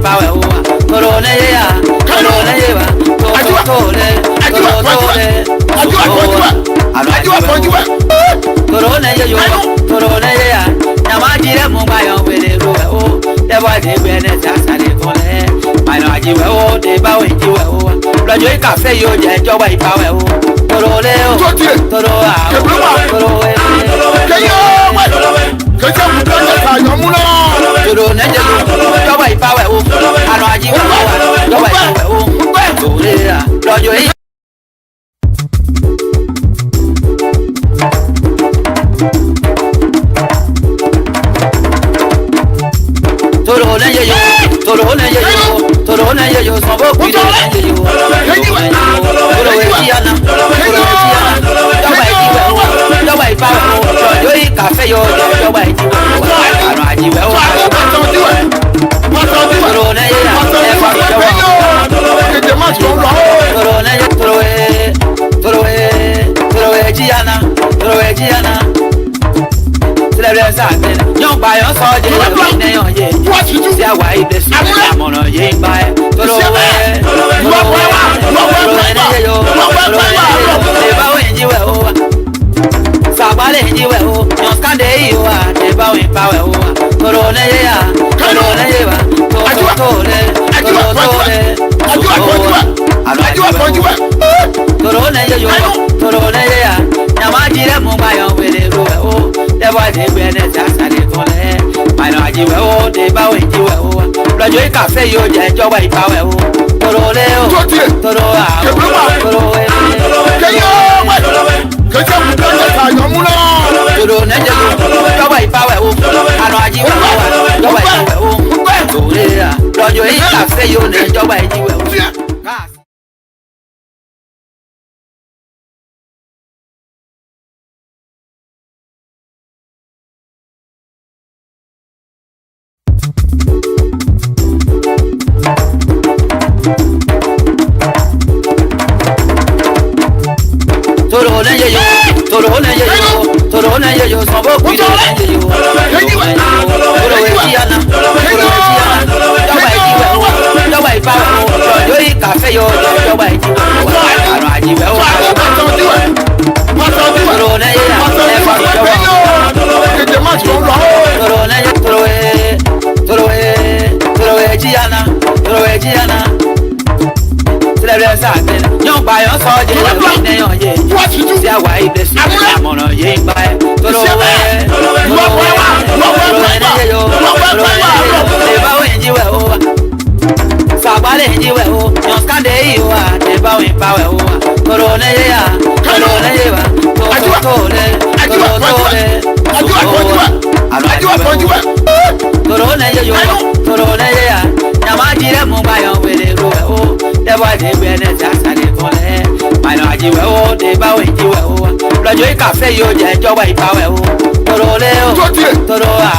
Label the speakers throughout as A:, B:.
A: power. Corona, Corona, Corona, Corona, Namajira Mumbai with a row. There was a Venice as I call I know you were they bow into you. Roger Cafe, you get your way power. Coroleo, Toroa, young by your soldier, what you do? Why this? I'm on a ying by Cafe, you get your way power. Toroleo, Toroa, young by your soldier, what you do? Why this? I'm on a ying by Cafe, you get your way power. Toroleo, Toroa,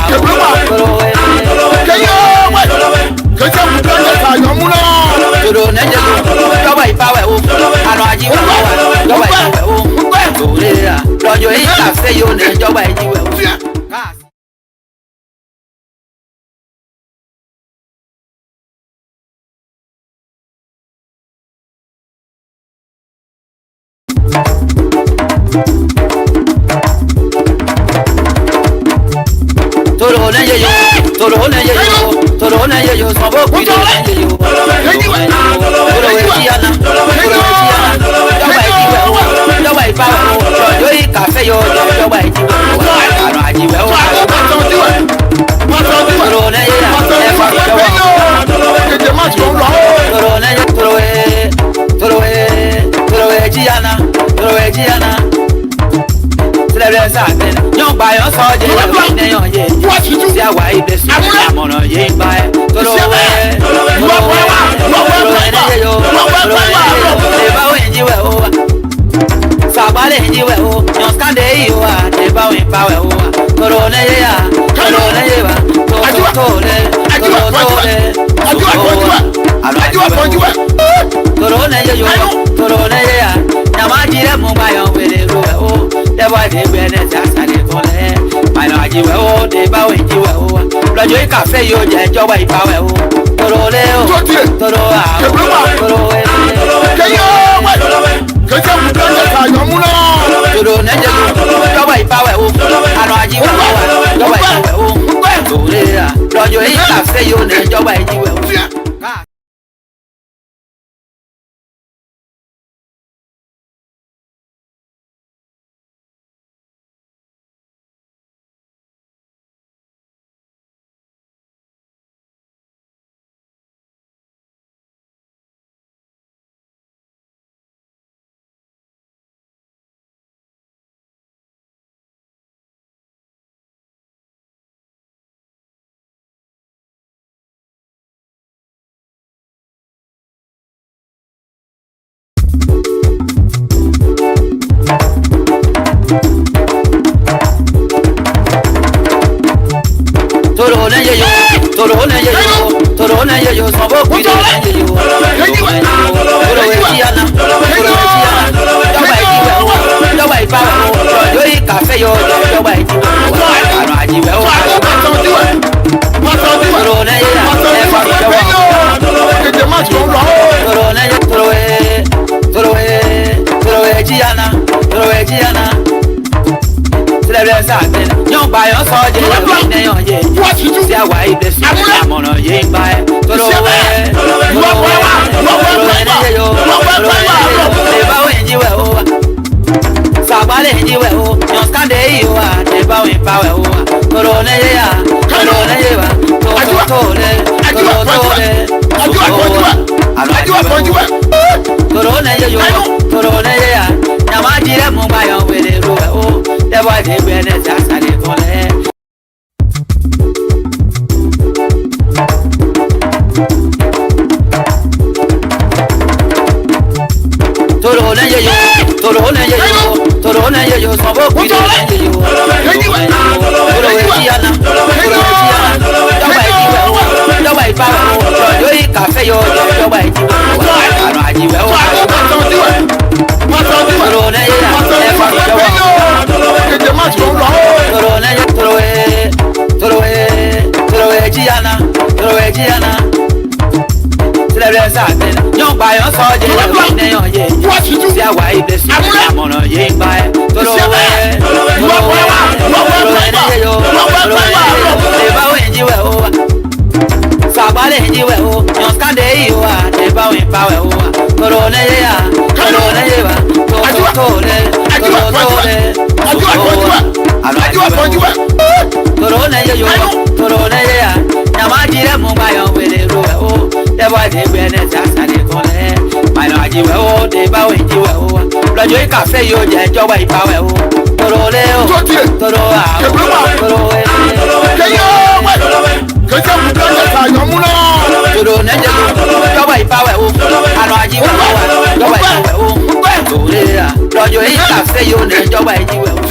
A: young by your soldier, what you do? Why this? I'm on a ying by Cafe, you get your way power. toro leo, toro a, toro e. Toro ne jelo, joba ipawe o, ano ajiwe o, joba ipawe o, tore a, lojo yi cafe yo ne joba ijiwe o. Toro ne ye yo, toro ne ye yo, toro ne ye yo, sobo kudo ne ye yo. Toro we tiana, joba ipawe o, yo yi cafe yo, joba ijiwe o, ano ajiwe o. Toro ne ye ya, efa joba. Toro ne ye, toro we tiana. Tell something. Young buy your soldier, you see why you bless I'm on a young buy. Young buy your soldier, you see why you bless I'm on a young buy. Sabale jiwe o, nyoskande iyo a, neba we pawe o. Korone ya, korone yeba, tole. Korone yo, korone ya, nyamajire mumbayo wele ruwe o. Deba de bene zasale kole, maino ajiwe o, deba we jiwe o. Lojo cafe yo je joba ipawe o. Korole o, toro a, toro e. Toro ne jelo, joba ipawe o, ano ajiwe o, joba ipawe o. Tore a, lojo cafe yo ne joba ijiwe o.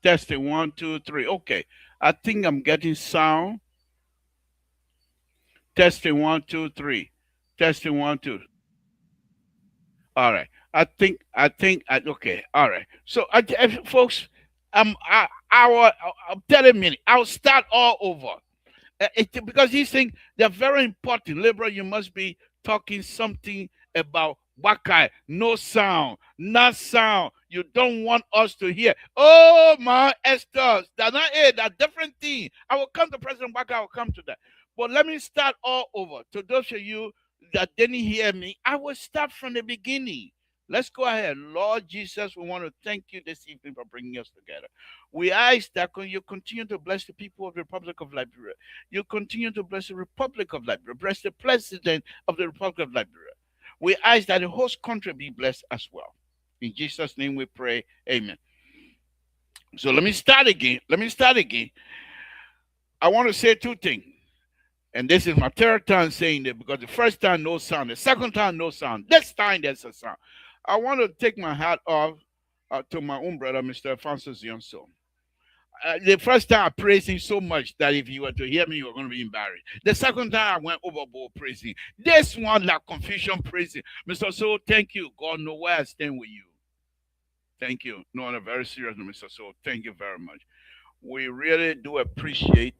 B: Testing 1, 2, 3. Okay. I think I'm getting sound. Testing 1, 2, 3. Testing 1, 2. All right. Okay. All right. So, folks, I'm telling me, I'll start all over. Because these things they're very important. Liberal, you must be talking something about Wakai. No sound, not sound. You don't want us to hear. Oh my Esther, that's not it. That's different thing. I will come to President Wakai. I will come to that. But let me start all over. To those of you that didn't hear me, I will start from the beginning. Let's go ahead. Lord Jesus, we want to thank you this evening for bringing us together. We ask that you continue to bless the people of the Republic of Liberia. You continue to bless the Republic of Liberia, bless the President of the Republic of Liberia. We ask that the host country be blessed as well. In Jesus' name we pray. Amen. So let me start again. I want to say two things. And this is my third time saying it because the first time no sound, the second time no sound. This time there's a sound. I want to take my hat off to my own brother, Mr. Alfonso Zionso. The first time I praised him so much that if you were to hear me, you were going to be embarrassed. The second time I went overboard praising. This one, like confusion praising. Mr. So, thank you. God know where I stand with you. Thank you. No, on a very serious note, Mr. So, thank you very much. We really do appreciate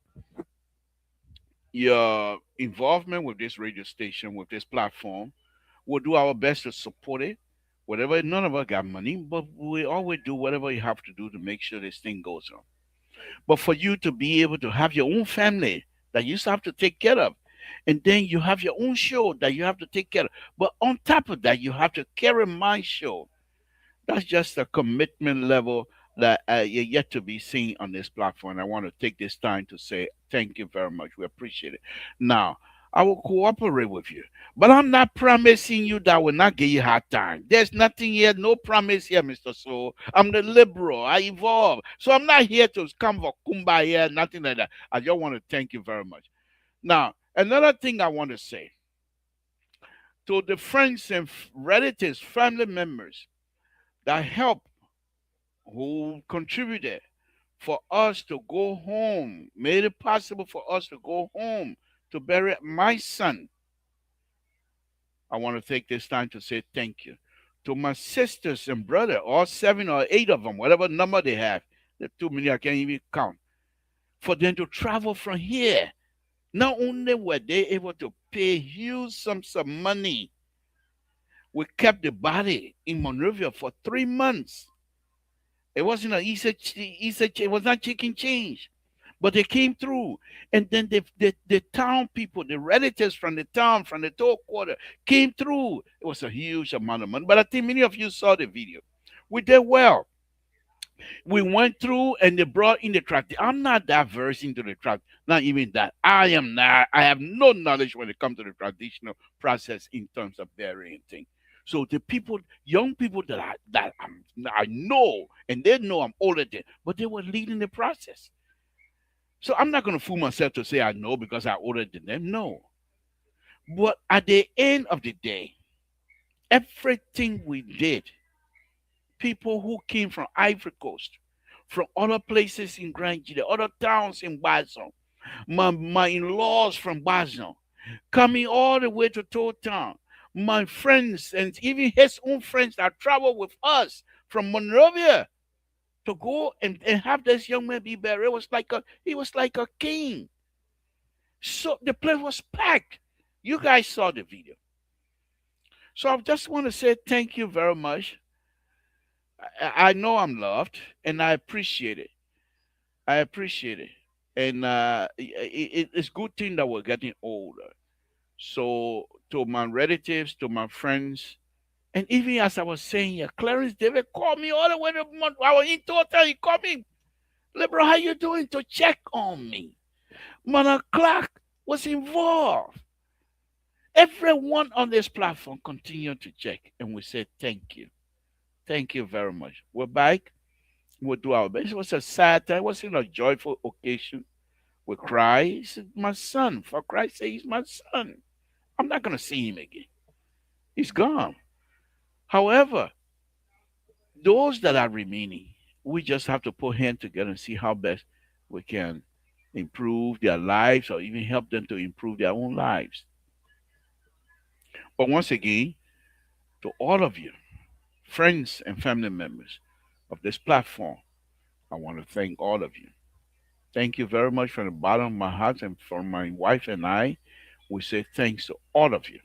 B: your involvement with this radio station, with this platform. We'll do our best to support it. Whatever, none of us got money, but we always do whatever you have to do to make sure this thing goes on. But for you to be able to have your own family that you still have to take care of, and then you have your own show that you have to take care of. But on top of that, you have to carry my show. That's just a commitment level that you're yet to be seen on this platform. I want to take this time to say thank you very much. We appreciate it. Now, I will cooperate with you, but I'm not promising you that I will not give you hard time. There's nothing here, no promise here, Mr. So. I'm the liberal. I evolve. So I'm not here to come for kumbaya, nothing like that. I just want to thank you very much. Now, another thing I want to say to the friends and relatives, family members that help who contributed for us to go home, made it possible for us to go home to bury my son. I want to take this time to say thank you to my sisters and brother, all 7 or 8 of them, whatever number they have. The too many I can't even count. For them to travel from here. Not only were they able to pay huge sums of money, we kept the body in Monrovia for 3 months. It wasn't an easy, it was not chicken change. But they came through. And then the town people, the relatives from the town, from the toll quarter, came through. It was a huge amount of money. But I think many of you saw the video. We did well. We went through and they brought in the track. I'm not that versed into the track, not even that. I am not. I have no knowledge when it comes to the traditional process in terms of burying things. So the people, young people I know, and they know I'm older than, but they were leading the process. So I'm not going to fool myself to say I know because I'm older than them. No. But at the end of the day, everything we did, people who came from Ivory Coast, from other places in Grand Gita, other towns in Bazon, my in-laws from Bazon, coming all the way to Toll Town, my friends and even his own friends that traveled with us from Monrovia to go and have this young man be buried. He was like a king. So the place was packed. You guys saw the video. So I just want to say thank you very much. I know I'm loved and I appreciate it. I appreciate it. And it's good thing that we're getting older. So to my relatives, to my friends, and even as I was saying here, Clarence David called me all the way to I was in total. He called me, Liberal, how you doing to check on me? Mother Clark was involved. Everyone on this platform continued to check, and we said thank you. Thank you very much. We're back. We'll do our best. It was a sad time. It wasn't a joyful occasion. We cry. He said, my son. For Christ's sake, he's my son. I'm not going to see him again. He's gone. However, those that are remaining, we just have to put hands together and see how best we can improve their lives or even help them to improve their own lives. But once again, to all of you, friends and family members of this platform, I want to thank all of you. Thank you very much from the bottom of my heart, and from my wife and I, we say thanks to all of you.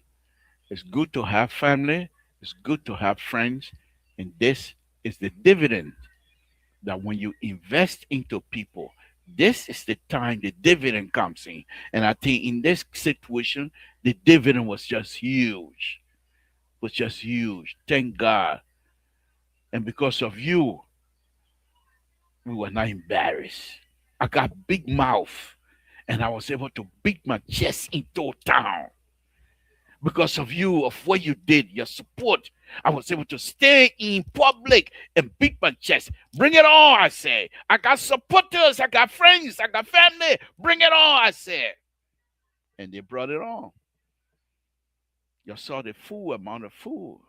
B: It's good to have family, it's good to have friends, and this is the dividend that when you invest into people, this is the time the dividend comes in. And I think in this situation, the dividend was just huge. Was just huge. Thank God. And because of you, we were not embarrassed. I got big mouth and I was able to beat my chest into town. Because of you, of what you did, your support, I was able to stay in public and beat my chest. Bring it on, I say. I got supporters, I got friends, I got family. Bring it on, I said. And they brought it on. You saw the full amount of food.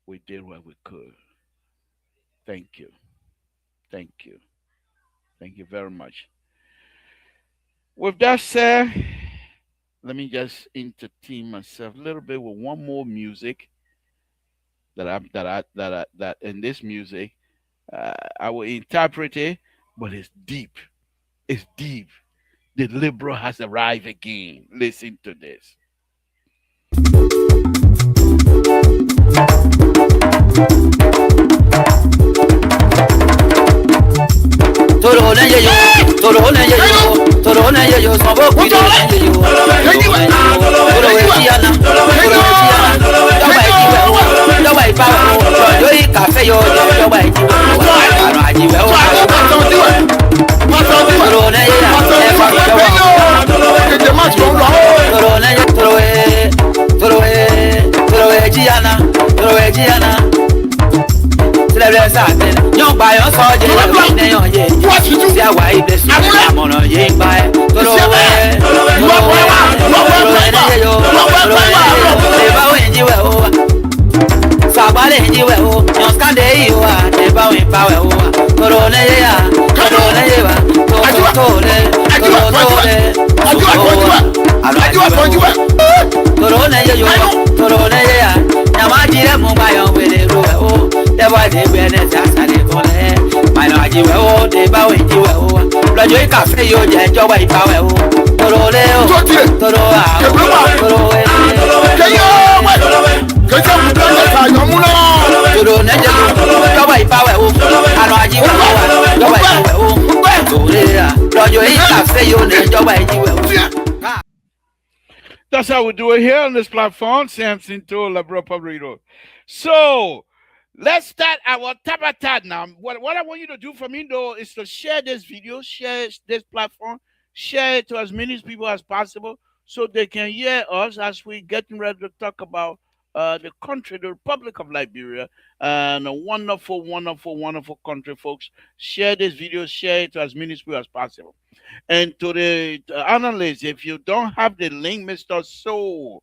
B: We did what we could. Thank you. Thank you. Thank you very much. With that said, let me just entertain myself a little bit with one more music that in this music I will interpret it, but it's deep. It's deep. The liberal has arrived again. Listen to this.
A: Toro na ye yo, toro na ye yo, toro na ye yo, sobo kudo na ye yo. Toro we tiana, toro we tiana. Jọba ìjìwẹ̀ wo, jọba ìbáwẹ̀ wo, lọ́jọ́ yìí kàfé yo, jọba ìjìwẹ̀ wo, àrùn àjìwẹ̀ wo. Toro na ye ya, ẹ̀fọ́ mi jọba. Toro na ye, toro we tiana, toro we tiana. Sílẹ̀ sáàtẹ̀ yóò gba yọ sọ́ọ́jẹ́ ìwé ìnẹyàn yé sí àwa ibẹ̀ sí àmọ̀ràn yé ń bá ẹ tóró wẹ́ ẹ̀yẹ yó ìbáwò ìjíwẹ̀ ó wà sàgbálẹ̀ ìjíwẹ̀ ó yàn skande yìí wà ìbáwò ìbáwẹ̀ ó wà tóró lẹ́yẹ yà tóró lẹ́yẹ wà tó lẹ́ àlọ́ àjíwẹ̀ tóró lẹ́yẹ yó tóró lẹ́yẹ yà nyàmá jílẹ̀ mú báyọ̀ wẹ̀lẹ̀ rú ẹ̀ ó. Tẹ́bọ̀ dé gbé ẹni tí a sáré fún lẹ́. Màìnà àjíwẹ̀ ó dé báwo ìjíwẹ̀ ó wá. Lọ́jọ́ ìkàfé yóò jẹ́ ìjọba ìbáwẹ̀ ó. Toro lé o, toro àwọn, toro wé. Toro nẹ́jẹ̀ ló, ìjọba ìbáwẹ̀ ó. Àná àjíwẹ̀ ó wá, ìjọba ìjíwẹ̀ ó. Tòlé à, lọ́jọ́ ìkàfé yóò ní ìjọba ìjíwẹ̀ ó.
B: That's how we do it here on this platform, Samson to Labro Pabrito. So, let's start our tabatat now. What I want you to do for me, though, is to share this video, share this platform, share it to as many people as possible so they can hear us as we getting ready to talk about the country, the Republic of Liberia, and a wonderful, wonderful, wonderful country, folks. Share this video, share it to as many people as possible. And to the analysts, if you don't have the link, Mr. Soul,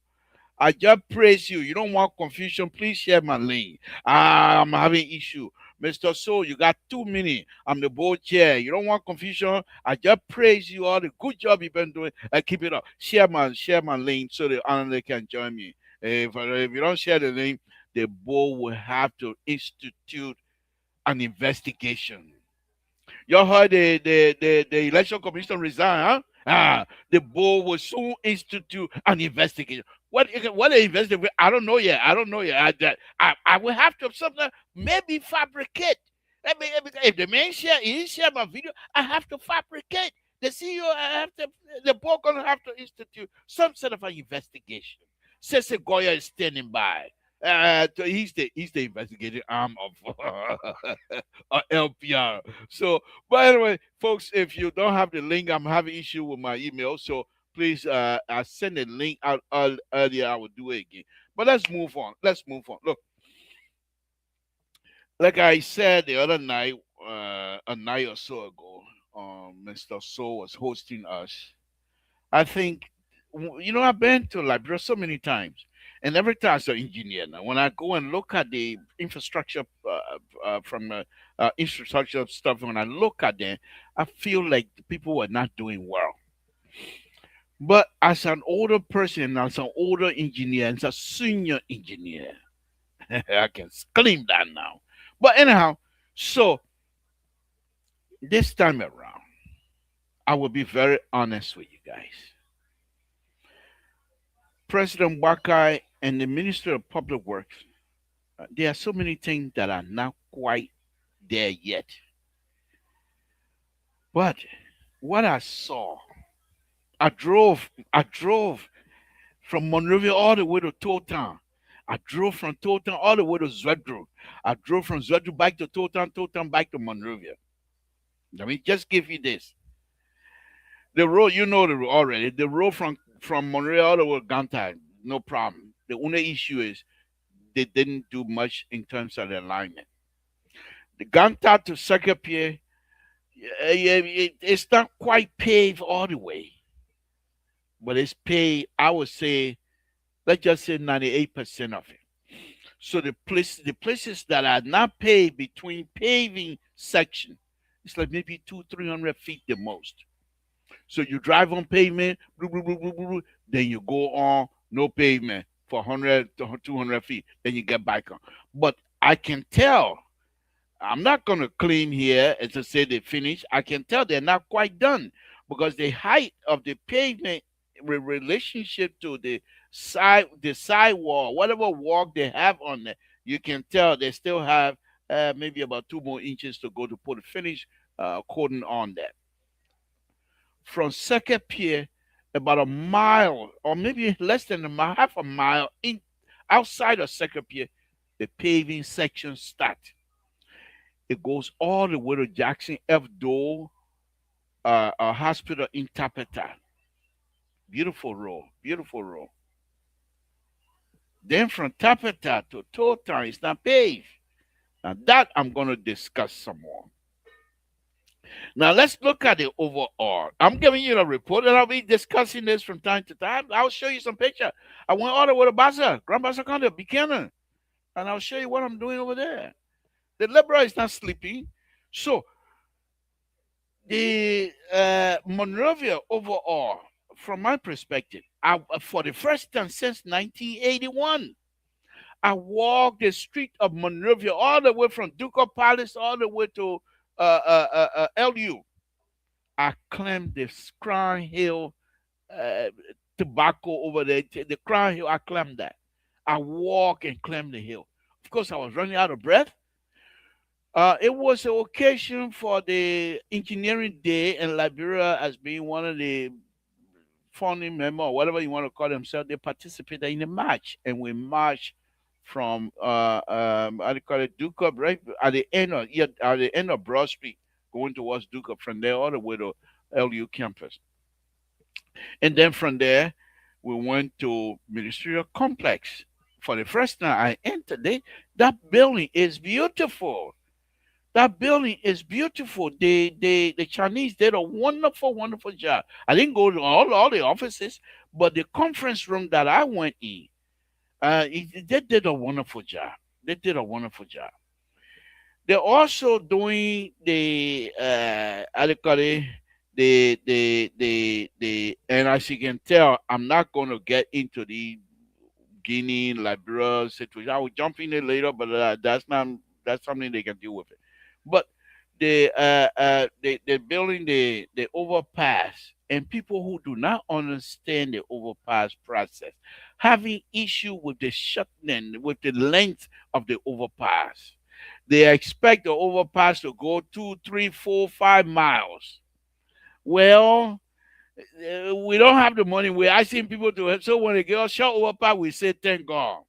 B: I just praise you. You don't want confusion. Please share my link. I'm having issue. Mr. Soul, you got 2 minutes. I'm the board chair. You don't want confusion. I just praise you all the good job you've been doing. Keep it up. Share my link so the analyst can join me. If you don't share the link, the board will have to institute an investigation. Y'all heard the election commission resign, huh? The board will soon institute an investigation. What they investigate? I don't know yet. I don't know yet. I will have to something maybe fabricate. If the man share my video, I have to fabricate. The CEO, the board gonna have to institute some sort of an investigation. Sese Goya is standing by. So he's the investigating arm of LPR. So, by the way, folks, if you don't have the link, I'm having issue with my email. So please, I send the link out earlier. I will do it again. But let's move on. Let's move on. Look, like I said the other night, a night or so ago, Mr. So was hosting us. I think, I've been to Liberia so many times. And every time, as an engineer now, when I go and look at the infrastructure from infrastructure stuff, when I look at them, I feel like the people are not doing well. But as an older person, as an older engineer, as a senior engineer, I can claim that now. But anyhow, so this time around, I will be very honest with you guys. President Wakai and the Minister of Public Works, there are so many things that are not quite there yet. But what I saw, I drove from Monrovia all the way to Town. I drove from Town all the way to Zwedru. I drove from Zwedru back to Town back to Monrovia. Let me just give you this. The road, you know the road already. The road from Monrovia all the way to Ganta, no problem. The only issue is they didn't do much in terms of the alignment. The Ganta to Second it's not quite paved all the way, but it's paved, I would say, let's just say 98% of it. So the places that are not paved between paving section, it's like maybe 300 feet the most. So you drive on pavement, then you go on no pavement for 100 to 200 feet, then you get back on. But I can tell, I'm not going to claim here and to say they finished. I can tell they're not quite done because the height of the pavement relationship to the sidewall, whatever walk they have on there, you can tell they still have maybe about 2 more inches to go to put a finish coating on that. From Second Pier, about a mile or maybe less than a mile, half a mile in outside of Second Pier, the paving section starts. It goes all the way to Jackson F. Dole Hospital in Tapeta. Beautiful road, beautiful road. Then from Tapeta to Town, it's not paved. Now that I'm going to discuss some more. Now let's look at the overall. I'm giving you a report, and I'll be discussing this from time to time. I'll show you some picture. I went all the way to Baza, Grand Baza County, Buchanan, and I'll show you what I'm doing over there. The liberal is not sleeping. So the Monrovia overall, from my perspective, for the first time since 1981, I walked the street of Monrovia all the way from Ducal Palace all the way to LU. I climbed the Crown Hill uh, tobacco over there, the Crown Hill. I climbed that. I walked and climbed the hill. Of course, I was running out of breath. It was an occasion for the engineering day in Liberia as being one of the founding member or whatever you want to call themselves. They participated in the march, and we marched from how do you call it, Duke Up, right at the end of at the end of Broad Street, going towards Duke Up. From there all the way to LU campus, and then from there we went to Ministerial Complex. For the first time I entered, that building is beautiful. That building is beautiful. The Chinese did a wonderful, wonderful job. I didn't go to all the offices, but the conference room that I went in, they did a wonderful job. They did a wonderful job. They're also doing the how do you call it, and as you can tell, I'm not going to get into the Guinea, Liberia situation. I will jump in it later, but that's something they can deal with it. But they're building the overpass, and people who do not understand the overpass process having issue with the shortening, with the length of the overpass. They expect the overpass to go 2, 3, 4, 5 miles. Well, we don't have the money. We're asking people to help. So when they get a short overpass, we say thank God.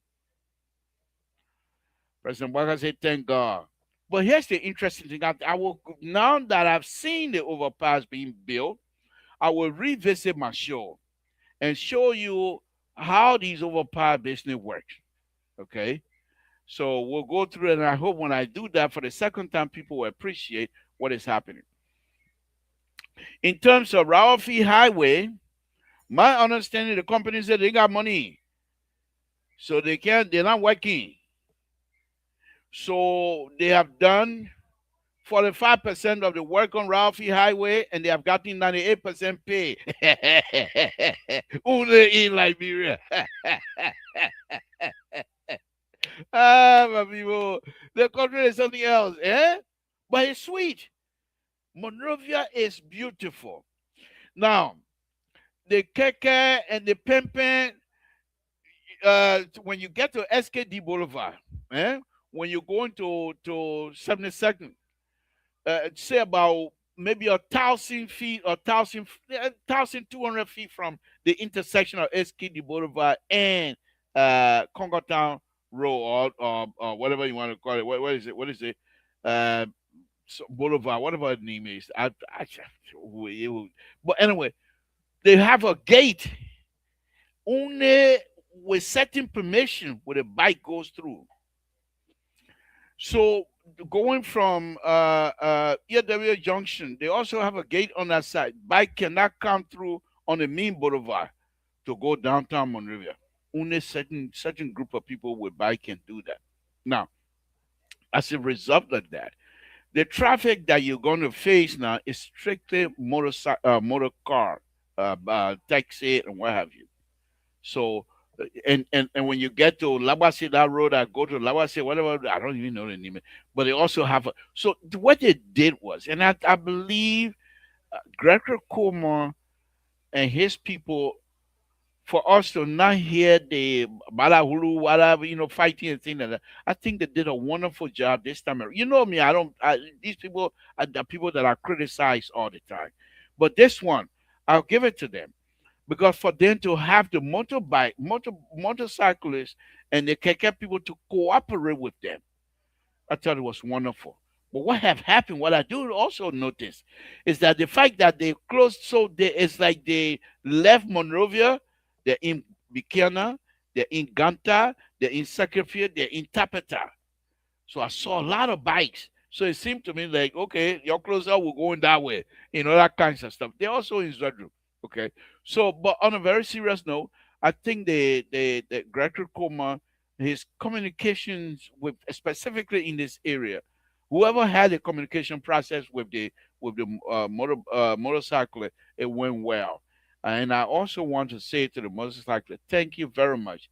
B: President Walker said thank God. But here's the interesting thing. I will, now that I've seen the overpass being built, I will revisit my show and show you how these overpass business works. Okay. So we'll go through it, and I hope when I do that for the second time, people will appreciate what is happening. In terms of Ralphie Highway, my understanding, the company said they got money. So they're not working. So they have done 45% of the work on Ralphie Highway and they have gotten 98% pay. Only in Liberia. My people, the country is something else, eh? But it's sweet. Monrovia is beautiful. Now, the keke and the pimpin, when you get to SKD Boulevard, eh? When you're going to 72nd, say about maybe 1,000 feet or 1,200 feet from the intersection of SKD Boulevard and Congo Town Road or whatever you want to call it. What is it? What is it? Uh, Boulevard, whatever the name is. But anyway, they have a gate only with certain permission where the bike goes through. So going from EW Junction, they also have a gate on that side. Bike cannot come through on the main boulevard to go downtown Monrovia. Only certain group of people with bike can do that. Now, as a result of that, the traffic that you're going to face now is strictly motor car, taxi, and what have you. So, and when you get to Labasi, that road, I go to Labasi, whatever, I don't even know the name, but they also have a. So, what they did was, and I believe Gregor Kumar and his people, for us to not hear the balahulu, whatever, fighting and things like that, I think they did a wonderful job this time. You know me, these people are the people that I criticize all the time. But this one, I'll give it to them because for them to have the motorcyclists and the keke people to cooperate with them, I thought it was wonderful. But what have happened, what I do also notice, is that the fact that they closed, so it's like they left Monrovia, they're in Bikina, they're in Ganta, they're in Sacrifice, they're in Tapeta. So I saw a lot of bikes. So it seemed to me like, okay, your closer, we're going that way, that kinds of stuff. They're also in Zedru. Okay. So, but on a very serious note, I think the Gregory Coma, his communications with specifically in this area, whoever had the communication process with the motorcycle, it went well. And I also want to say to the motorcycle, thank you very much.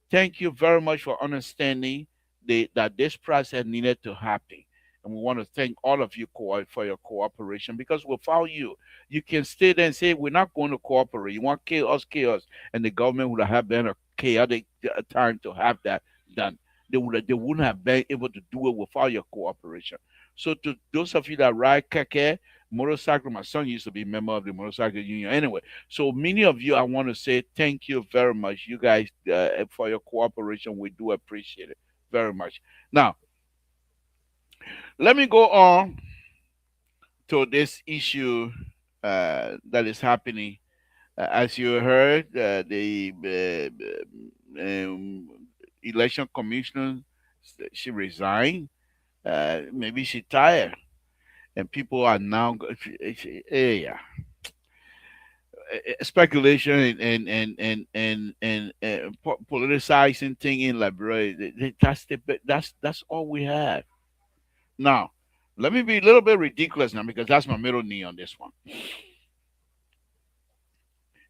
B: Thank you very much for understanding that this process needed to happen. And we want to thank all of you for your cooperation because without you, you can stay there and say, we're not going to cooperate. You want chaos, chaos. And the government would have been a chaotic time to have that done. They wouldn't have been able to do it without your cooperation. So to those of you that ride keke, motorcycle, my son used to be a member of the motorcycle union. Anyway, so many of you, I want to say thank you very much, you guys, for your cooperation. We do appreciate it very much. Now, let me go on to this issue that is happening. As you heard, the election commissioner, she resigned. Maybe she tired, and people are now, yeah, speculation and politicizing thing in Liberia. That's all we have now. Let me be a little bit ridiculous now because that's my middle knee on this one.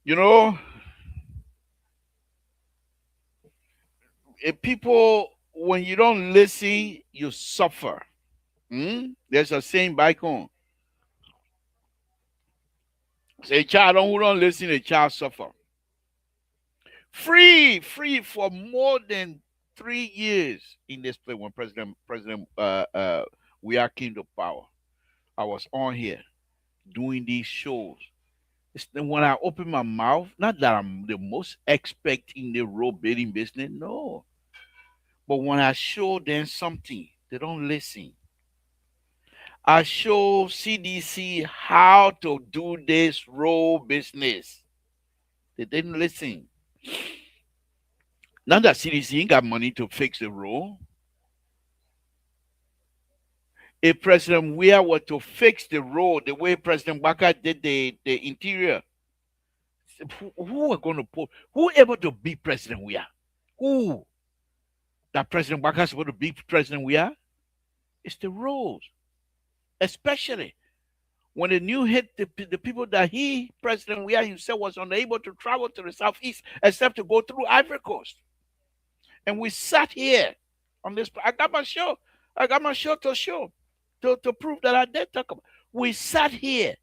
B: You know, if people, when you don't listen, you suffer. There's a saying back home. Say, child who don't listen, a child suffer. Free for more than 3 years in this place when President we are came to power. I was on here doing these shows. It's then when I open my mouth, not that I'm the most expert in the road bidding business, no. But when I show them something, they don't listen. I show CDC how to do this road business. They didn't listen. Now that CDC ain't got money to fix the road. If President Weah were to fix the road the way President Baka did the interior, who are going to put, who able to beat President Weah? Who that President Baka supposed to be president we are? It's the rules, especially when the new hit the people that he, President we are himself, was unable to travel to the southeast except to go through Ivory Coast. And we sat here on this. I got my show. I got my show to show to prove that I did talk about. We sat here.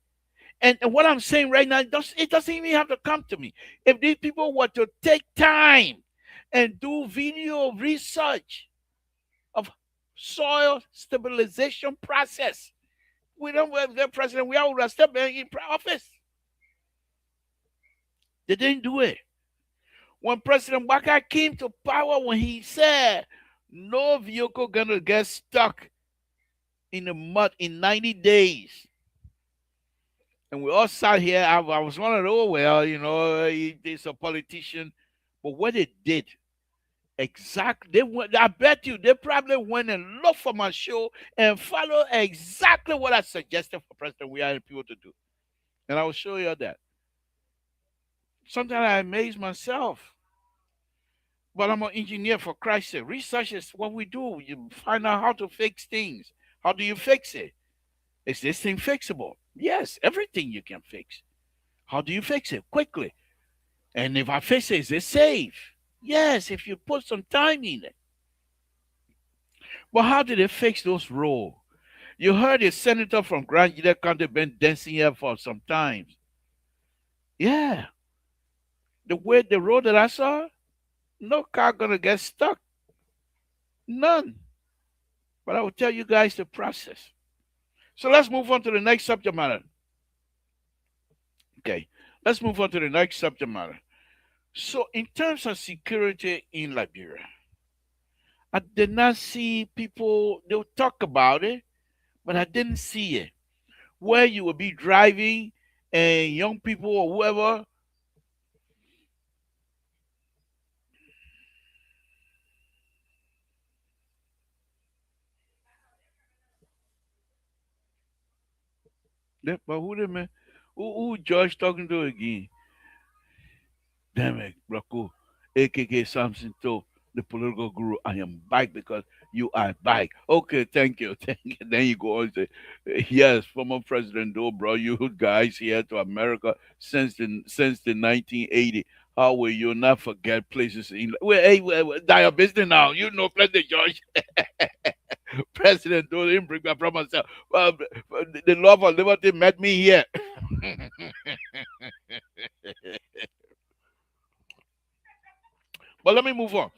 B: And what I'm saying right now, it doesn't even have to come to me. If these people were to take time and do video research of soil stabilization process, we don't have the president. We all would have stepped in office. They didn't do it. When President Waka came to power, when he said no vehicle gonna get stuck in the mud in 90 days. And we all sat here. I was one of those, well, he's a politician. But what they did, exactly, they went, I bet you, they probably went and looked for my show and followed exactly what I suggested for President we are people to do. And I will show you that. Sometimes I amaze myself. But I'm an engineer, for Christ's sake. Research is what we do. You find out how to fix things. How do you fix it? Is this thing fixable? Yes, everything you can fix. How do you fix it? Quickly. And if I fix it, is it safe? Yes, if you put some time in it. But how did they fix those roads? You heard a senator from Grand Gila County been dancing here for some time. Yeah. The road that I saw, no car gonna get stuck. None. But I will tell you guys the process. So let's move on to the next subject matter. Okay. Let's move on to the next subject matter. So in terms of security in Liberia, I did not see people, they'll talk about it, but I didn't see it. Where you will be driving and young people or whoever, but who the man? Who George talking to again? Damn it, Rocco, aka Samson to the political guru. I am back because you are back. Okay, thank you. Thank you. Then you go on and say, yes, former President Doe brought you guys here to America since the 1980. How will you not forget places in die your business now? You know President George. President Doe didn't bring me from myself. The love of liberty met me here. But let me move on.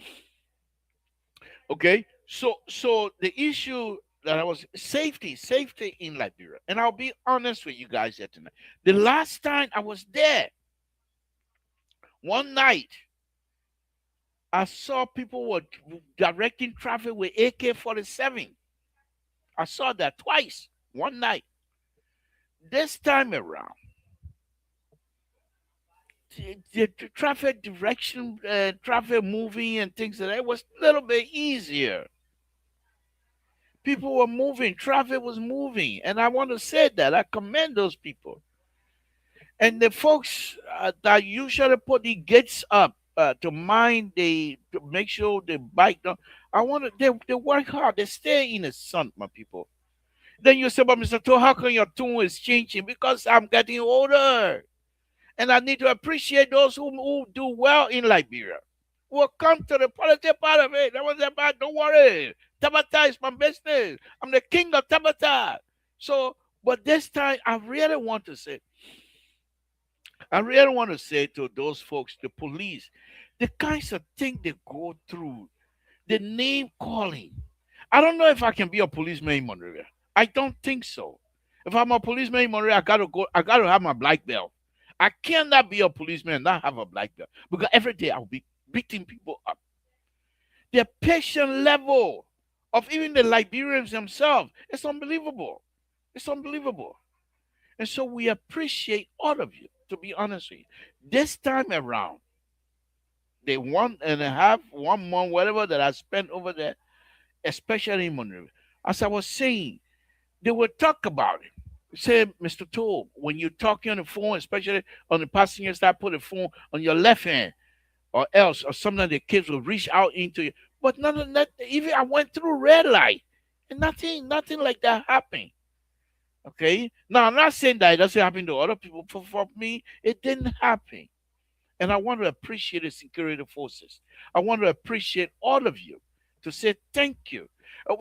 B: Okay, so the issue that I was safety in Liberia, and I'll be honest with you guys here tonight. The last time I was there, one night, I saw people were directing traffic with AK-47. I saw that twice, one night. This time around, the traffic direction, traffic moving and things like that was a little bit easier. People were moving, traffic was moving, and I want to say that I commend those people. And the folks that usually put the gates up to make sure the bike don't. I want to. They work hard. They stay in the sun, my people. Then you say, but Mr. To, how come your tune is changing? Because I'm getting older. And I need to appreciate those who do well in Liberia. We'll come to the political part of it. That was about, don't worry. Tabata is my business. I'm the king of Tabata. So, but this time, I really want to say to those folks, the police, the kinds of thing they go through, the name calling. I don't know if I can be a policeman in Monrovia. I don't think so. If I'm a policeman in Monrovia, I gotta have my black belt. I cannot be a policeman and not have a black belt because every day I'll be beating people up. The patient level of even the Liberians themselves, it's unbelievable. It's unbelievable. And so we appreciate all of you, to be honest with you. This time around, the 1.5, 1 month, whatever that I spent over there, especially in Monrovia, as I was saying, they will talk about it. Say, Mr. Toll, when you're talking on the phone, especially on the passenger side, put the phone on your left hand. or else, or sometimes the kids will reach out into you. But none of that, even I went through red light and nothing like that happened. Okay. Now I'm not saying that it doesn't happen to other people. For me, it didn't happen. And I want to appreciate the security forces. I want to appreciate all of you to say thank you.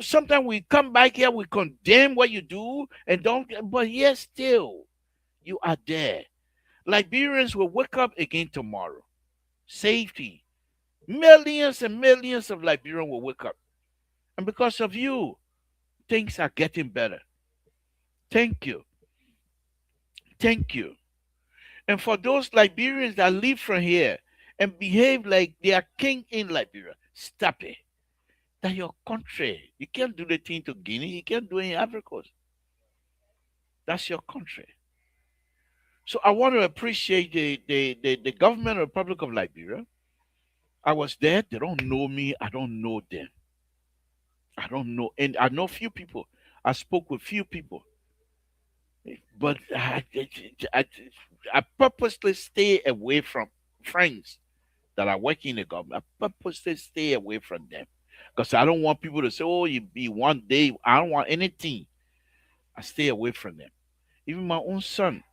B: Sometimes we come back here, we condemn what you do and don't, but yes, still, you are there. Liberians will wake up again tomorrow. Safety. Millions and millions of Liberians will wake up. And because of you, things are getting better. Thank you. Thank you. And for those Liberians that live from here and behave like they are king in Liberia, stop it. That's your country. You can't do the thing to Guinea. You can't do it in Africa. That's your country. So I want to appreciate the government of the Republic of Liberia. I was there. They don't know me. I don't know them. I don't know. And I know few people. I spoke with few people. But I, I purposely stay away from friends that are working in the government. I purposely stay away from them. Because I don't want people to say, oh, you be one day. I don't want anything. I stay away from them. Even my own son,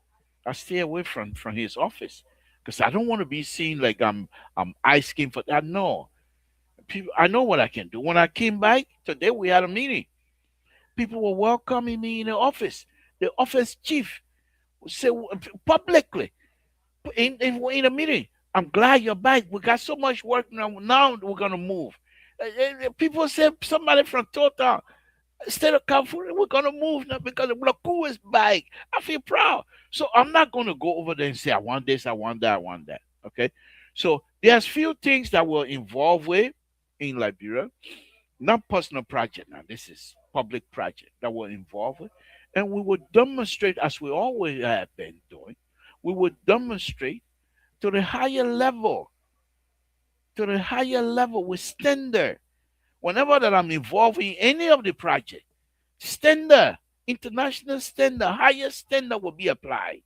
B: I stay away from his office. Because I don't want to be seen like I'm asking for that. No. People, I know what I can do. When I came back today, we had a meeting. People were welcoming me in the office. The office chief said publicly in a meeting, I'm glad you're back. We got so much work now. Now we're gonna move. People say somebody from Total, state of California, we're gonna move now because the Blaku is back. I feel proud. So I'm not gonna go over there and say I want this, I want that, I want that. Okay. So there's few things that we're involved with in Liberia, not personal project now. This is public project that we're involved with. And we would demonstrate as we always have been doing, we would demonstrate to the higher level, with standard. Whenever that I'm involved in any of the project, standard, international standard, higher standard will be applied.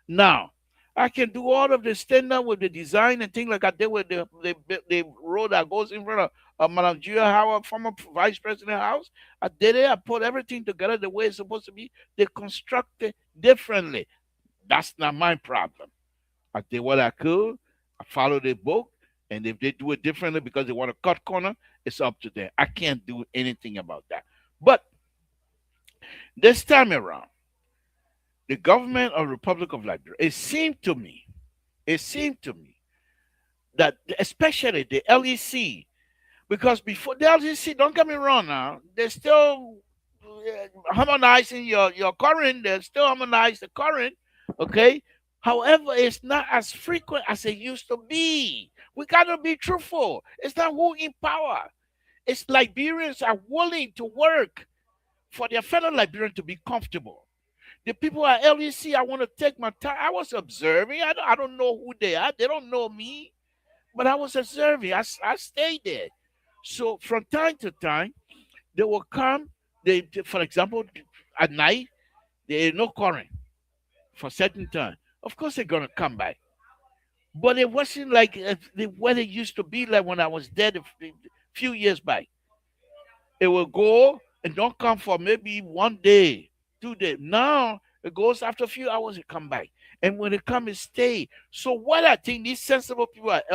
B: Now, I can do all of the standard with the design and things like I did with the road that goes in front of Madam Julia Howard, former Vice President House. I did it. I put everything together the way it's supposed to be. They construct it differently. That's not my problem. I did what I could. I followed the book. And if they do it differently because they want to cut corner, it's up to them. I can't do anything about that. But this time around, the government of the Republic of Liberia, it seemed to me that especially the LEC, because before the LEC, don't get me wrong now, they're still harmonizing your current, they're still harmonizing the current, okay? However, it's not as frequent as it used to be. We gotta be truthful. It's not who in power. It's Liberians are willing to work for their fellow Liberians to be comfortable. The people at LEC, I want to take my time. I was observing. I don't know who they are. They don't know me. But I was observing. I stayed there. So from time to time, they will come. For example, at night, there is no current for certain time. Of course, they're going to come back. But it wasn't like what it used to be like when I was there a few years back. It will go and don't come for maybe 1 day, 2 days. Now it goes after a few hours, it come back. And when it come, it stay. So what I think these sensible people at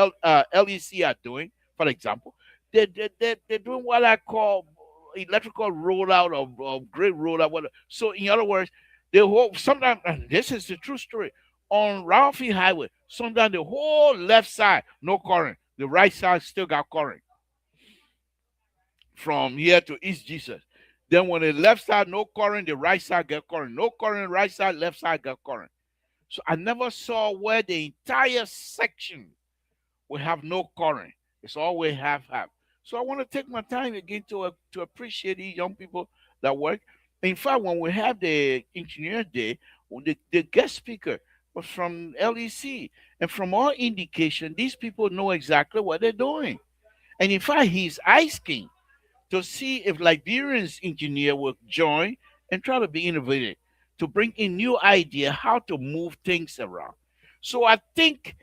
B: LEC are doing, for example, they're doing what I call electrical rollout or grid rollout. Whatever. So in other words, the whole sometimes, and this is the true story, on Ralphie Highway, sometimes the whole left side, no current. The right side still got current from here to East Jesus. Then when the left side no current, the right side get current. No current, right side, left side get current. So I never saw where the entire section will have no current. It's always half. So I want to take my time again to appreciate these young people that work. In fact, when we have the engineer day, the guest speaker was from LEC. And from all indication, these people know exactly what they're doing. And in fact, he's asking to see if Liberians engineer will join and try to be innovative to bring in new idea how to move things around. So I think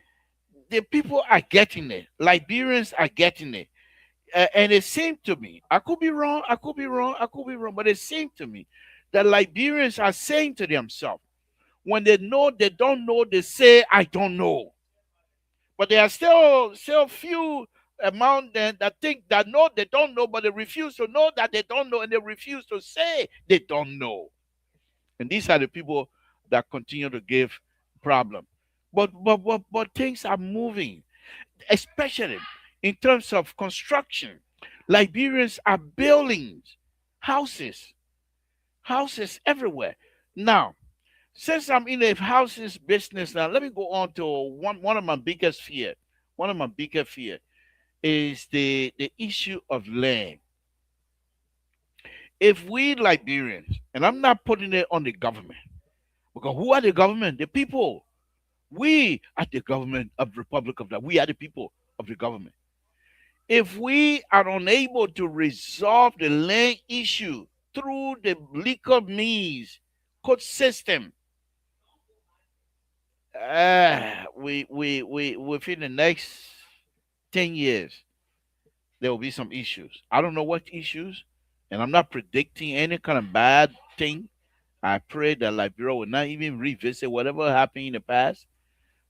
B: the people are getting it. Liberians are getting it. And it seemed to me, I could be wrong, I could be wrong, I could be wrong, but it seemed to me that Liberians are saying to themselves, when they know they don't know, they say, I don't know. But there are still few among them that think that know they don't know, but they refuse to know that they don't know, and they refuse to say they don't know. And these are the people that continue to give problem. But things are moving, especially in terms of construction. Liberians are building houses, houses everywhere. Now, since I'm in the houses business now, let me go on to one of my biggest fear. One of my biggest fear is the issue of land. If we Liberians, and I'm not putting it on the government, because who are the government? The people. We are the government of the Republic of that. We are the people of the government. If we are unable to resolve the land issue through the legal means, court system, we within the next 10 years, there will be some issues. I don't know what issues, and I'm not predicting any kind of bad thing. I pray that Liberia will not even revisit whatever happened in the past.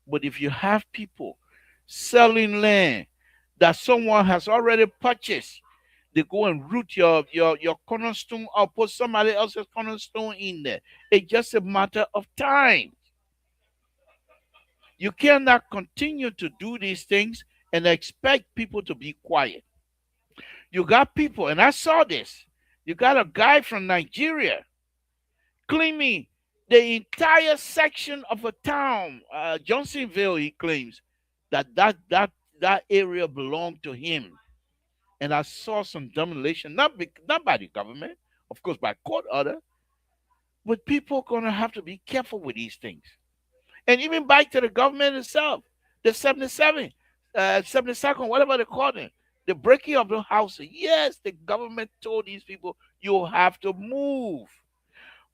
B: But if you have people selling land that someone has already purchased, they go and root your cornerstone or put somebody else's cornerstone in there. It's just a matter of time. You cannot continue to do these things and expect people to be quiet. You got people, and I saw this. You got a guy from Nigeria claiming the entire section of a town, Johnsonville. He claims that area belonged to him. And I saw some demolition, not by the government, of course, by court order, but people are gonna have to be careful with these things. And even back to the government itself, the 77, 72nd, whatever they call it, the breaking of the house. Yes, the government told these people you have to move.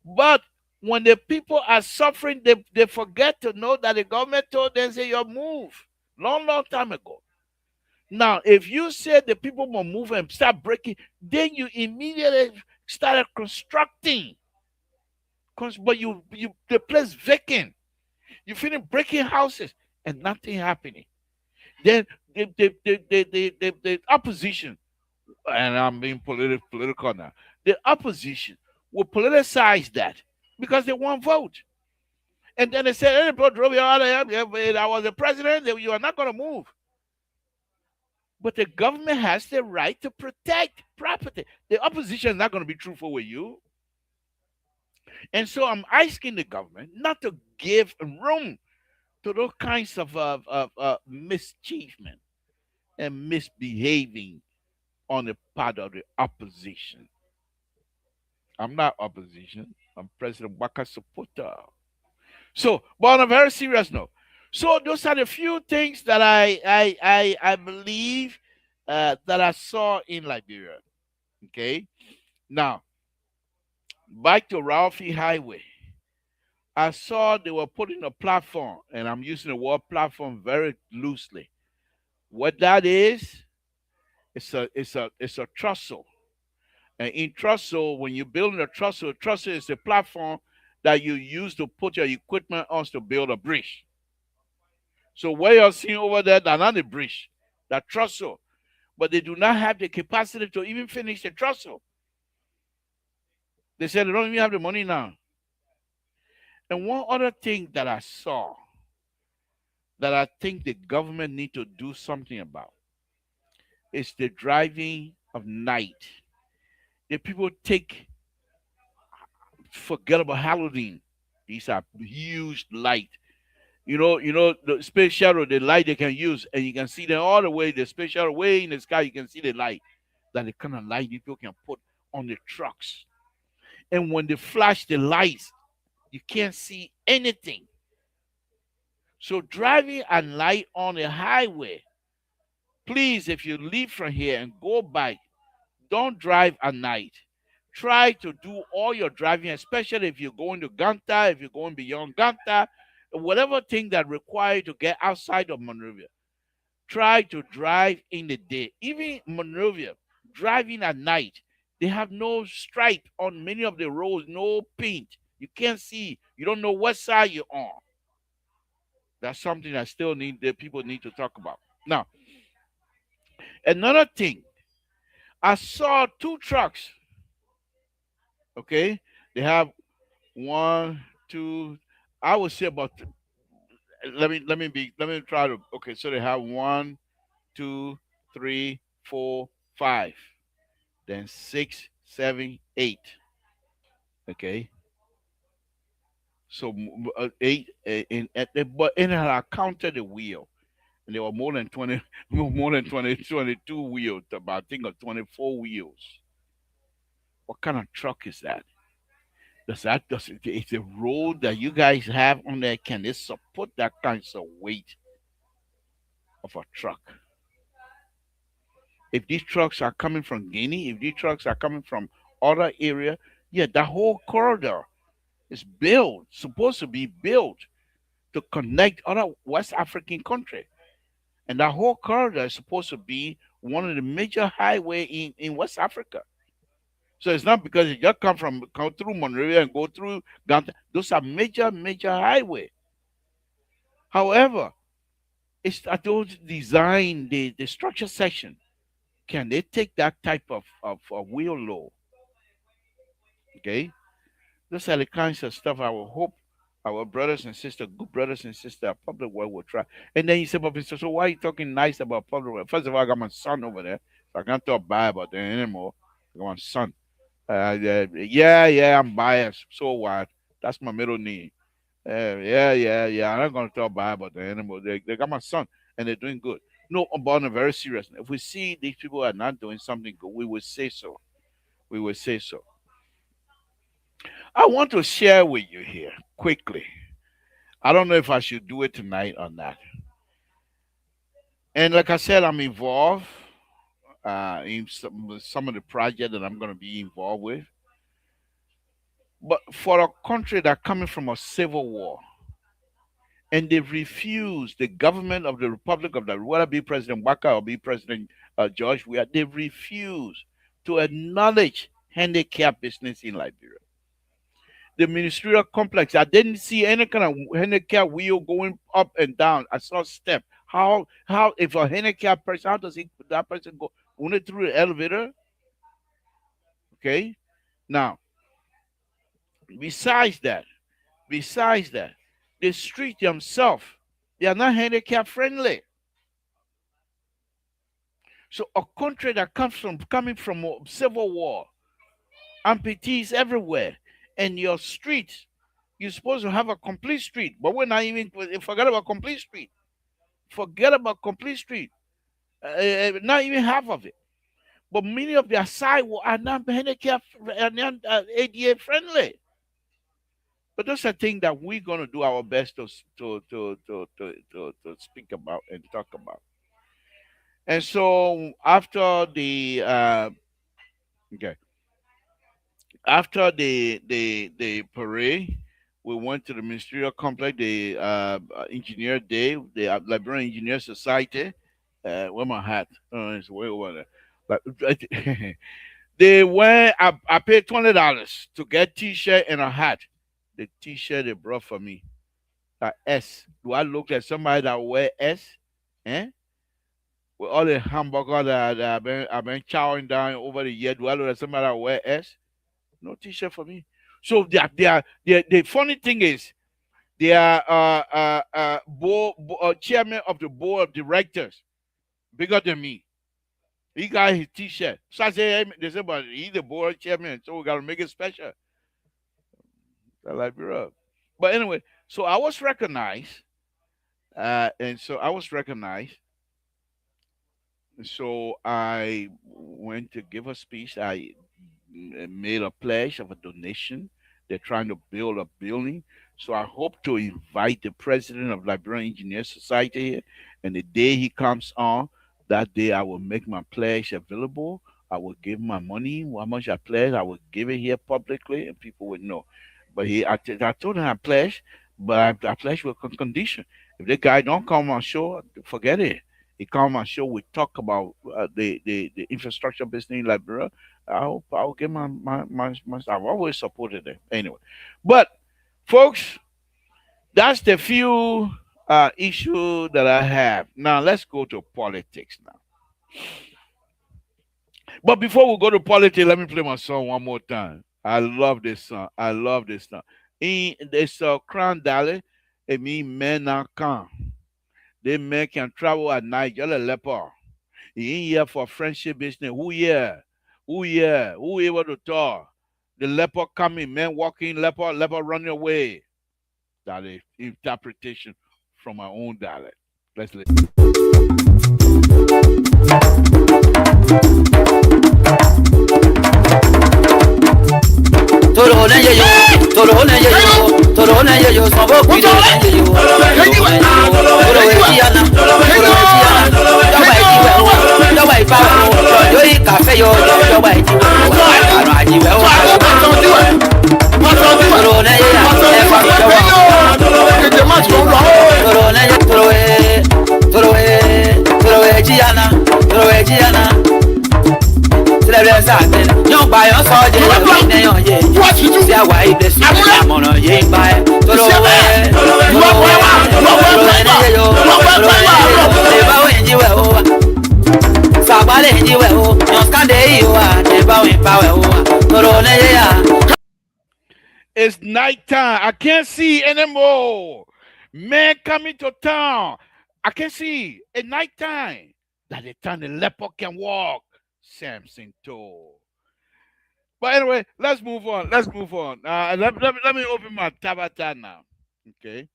B: But when the people are suffering, they forget to know that the government told them, say, you move. Long, long time ago. Now, if you say the people will move and start breaking, then you immediately started constructing. But you the place vacant. You finish breaking houses and nothing happening. Then the opposition, and I'm being political now, the opposition will politicize that because they want vote. And then they say, hey, bro, drove you out of here. I was the president, you are not going to move. But the government has the right to protect property. The opposition is not going to be truthful with you. And so I'm asking the government not to give room to those kinds of mischievement and misbehaving on the part of the opposition. I'm not opposition. I'm President Waka supporter. So, but on a very serious note, so those are the few things that I believe that I saw in Liberia. Okay, now back to Ralphie Highway. I saw they were putting a platform, and I'm using the word platform very loosely. What that is, it's a trestle. And in trestle, when you're building a trestle is a platform that you use to put your equipment on to build a bridge. So what you're seeing over there, that's not a bridge, that trestle. But they do not have the capacity to even finish the trestle. They said they don't even have the money now. And one other thing that I saw that I think the government need to do something about is the driving of night. The people forget about Halloween. These are huge light. You know the space shuttle, the light they can use, and you can see them all the way. The space shuttle way in the sky, you can see the light. That the kind of light people can put on the trucks. And when they flash the lights, you can't see anything. So driving at night on the highway, please, if you leave from here and go back, don't drive at night. Try to do all your driving, especially if you're going to Ganta, if you're going beyond Ganta. whatever thing that require you to get outside of Monrovia, try to drive in the day. Even Monrovia, driving at night, they have no stripe on many of the roads, no paint. You can't see. You don't know what side you're on. That's something that still need that people need to talk about. Now, another thing, I saw two trucks. Okay, they have one, two. I would say about. Let me try to. Okay, so they have one, two, three, four, five, then six, seven, eight. Okay, so eight, but in I counted the wheel, and there were more than 20, more than 22 wheels. About I think of 24 wheels. What kind of truck is that? Is the road that you guys have on there, can it support that kind of weight of a truck? If these trucks are coming from Guinea, if these trucks are coming from other area, yeah, the whole corridor is built, supposed to be built to connect other West African countries. And that whole corridor is supposed to be one of the major highway in West Africa. So it's not because you just come through Monrovia and go through Ghana. Those are major highway. However, it's at those design the structure section. Can they take that type of wheel load? Okay, those are the kinds of stuff I will hope our brothers and sisters, good brothers and sisters, at public work will try. And then you say, but Mr. So why are you talking nice about public work? First of all, I got my son over there, so I can't talk bad about them anymore. I got my son. Yeah, I'm biased. So what? That's my middle name. Yeah. I'm not gonna talk bad about the animal. They got my son, and they're doing good. No, but on a very serious. If we see these people are not doing something good, we will say so. We will say so. I want to share with you here quickly. I don't know if I should do it tonight or not. And like I said, I'm involved in some of the projects that I'm going to be involved with. But for a country that coming from a civil war, and they refuse the government of the Republic of the whether be President Waka or be President George Weah, they refuse to acknowledge handicap business in Liberia. The ministerial complex, I didn't see any kind of handicap wheel going up and down. I saw step. How if a handicapped person, how does that person go only through the elevator? Okay. Now, besides that, besides that, the street themselves, they are not handicap friendly. So a country that coming from a civil war, amputees everywhere, and your street, you're supposed to have a complete street, but we're not even forget about complete street. Forget about complete street. Not even half of it. But many of their sidewalks are not handicap are not ADA friendly. But those are things that we're gonna do our best to speak about and talk about. And so after the okay, after the parade, we went to the ministerial complex, the engineer day, the Liberian Engineer Society. Where my hat? Oh, it's way over there. Like, they went. I paid $20 to get T-shirt and a hat. The T-shirt they brought for me, S. Do I look like somebody that wear S? Eh? With all the hamburger that I've been chowing down over the year, do I look like somebody that wear S? No T-shirt for me. So the funny thing is they are chairman of the board of directors, bigger than me. He got his T-shirt. So I say, hey, they say, but he's the board chairman, so we gotta make it special. I like, bro. But anyway, so I was recognized, and so I was recognized. So I went to give a speech. I made a pledge of a donation. They're trying to build a building. So I hope to invite the president of Liberian Engineer Society here. And the day he comes on, that day I will make my pledge available. I will give my money, how much I pledge, I will give it here publicly and people would know. But I told him I pledged But I pledge with condition. If the guy don't come on show, forget it. He come on show. We talk about the infrastructure business in Liberia. I'll get my. I've always supported them anyway. But folks, that's the few issue that I have. Now let's go to politics now. But before we go to politics, let me play my song one more time. I love this song. I love this song. In this Crown Dolly, it means men are calm. They men can travel at night. You're a leper. He in here for friendship business. Who here? Who here? Who able to talk? The leper coming, men walking, leper running away. That is interpretation from my own dialect. Let's listen.
A: Toro na ye yo, toro na ye yo, toro na ye yo, sabo kudo na ye yo. Toro we tiana, toro we tiana. Doba ijiwe o, doba ipa o. Yo i cafe yo, doba ijiwe o. Ano ajiwe o. Toro na ye ya, efa kudo wa. Toro na ye, toro we tiana, toro we tiana. Tẹ́lẹ̀ sáàtẹ̀ yóò gba yọ sọ jẹ́ yóò ní yàn yé sí àwa ibẹ̀ sí àmọ̀ràn yé ń gba ẹ̀ tọ́lọ́ wẹ́ ní yé tẹ̀báwò ìjíwẹ̀ o wa sàgbálẹ̀ ìjíwẹ̀ o yàn skande yìí wa tẹ̀báwò ìpawẹ̀ o wa tọ́lọ́ ní yé ya.
B: It's nighttime. I can't see anymore. Men coming to town. I can see at nighttime. That the time the leopard can walk. Samson told. But anyway, let's move on. Let's move on. Let me open my tabata now. Okay.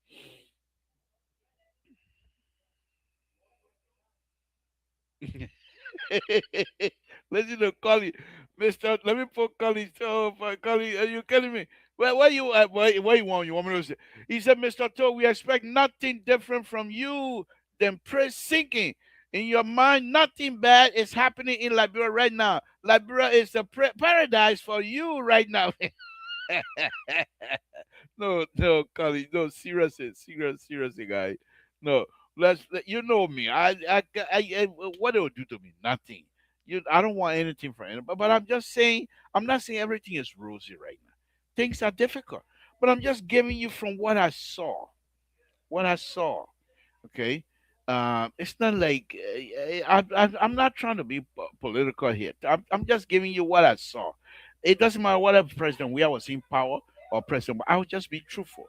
B: Listen to Collie. Mister, let me put Collie. Oh, Collie, are you kidding me? Where you at? Where you want? You want me to say? He said, Mr. Toe, we expect nothing different from you than praise singing. In your mind, nothing bad is happening in Liberia right now. Liberia is a paradise for you right now. No, Collie, no, seriously, guy. No, you know me. What it will do to me? Nothing. I don't want anything from anybody. But I'm just saying, I'm not saying everything is rosy right now. Things are difficult. But I'm just giving you from what I saw. What I saw. Okay. It's not like I'm not trying to be political here. I'm just giving you what I saw. It doesn't matter whatever president we was in power or president. I would just be truthful.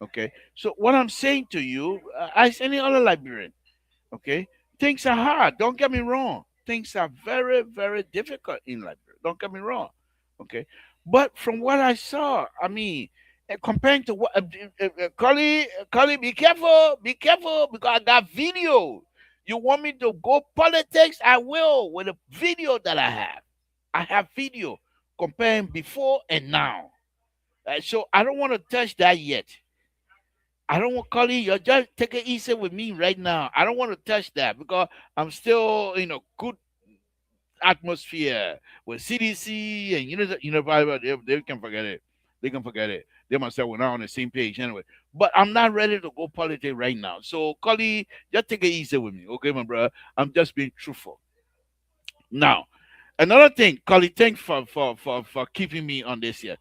B: Okay. So what I'm saying to you, as any other Liberian, okay, things are hard. Don't get me wrong. Things are very, very difficult in Liberia. Don't get me wrong. Okay. But from what I saw, I mean, comparing to what Cully, be careful, because I got video. You want me to go politics? I will with a video that I have. I have video comparing before and now. So I don't want to touch that yet. I don't want Cully. You just take it easy with me right now. I don't want to touch that because I'm still in a good atmosphere with CDC and they can forget it. They can forget it. They must say we're not on the same page anyway. But I'm not ready to go politics right now. So, Cully, just take it easy with me, okay, my brother? I'm just being truthful. Now, another thing, Cully, thanks for keeping me on this here.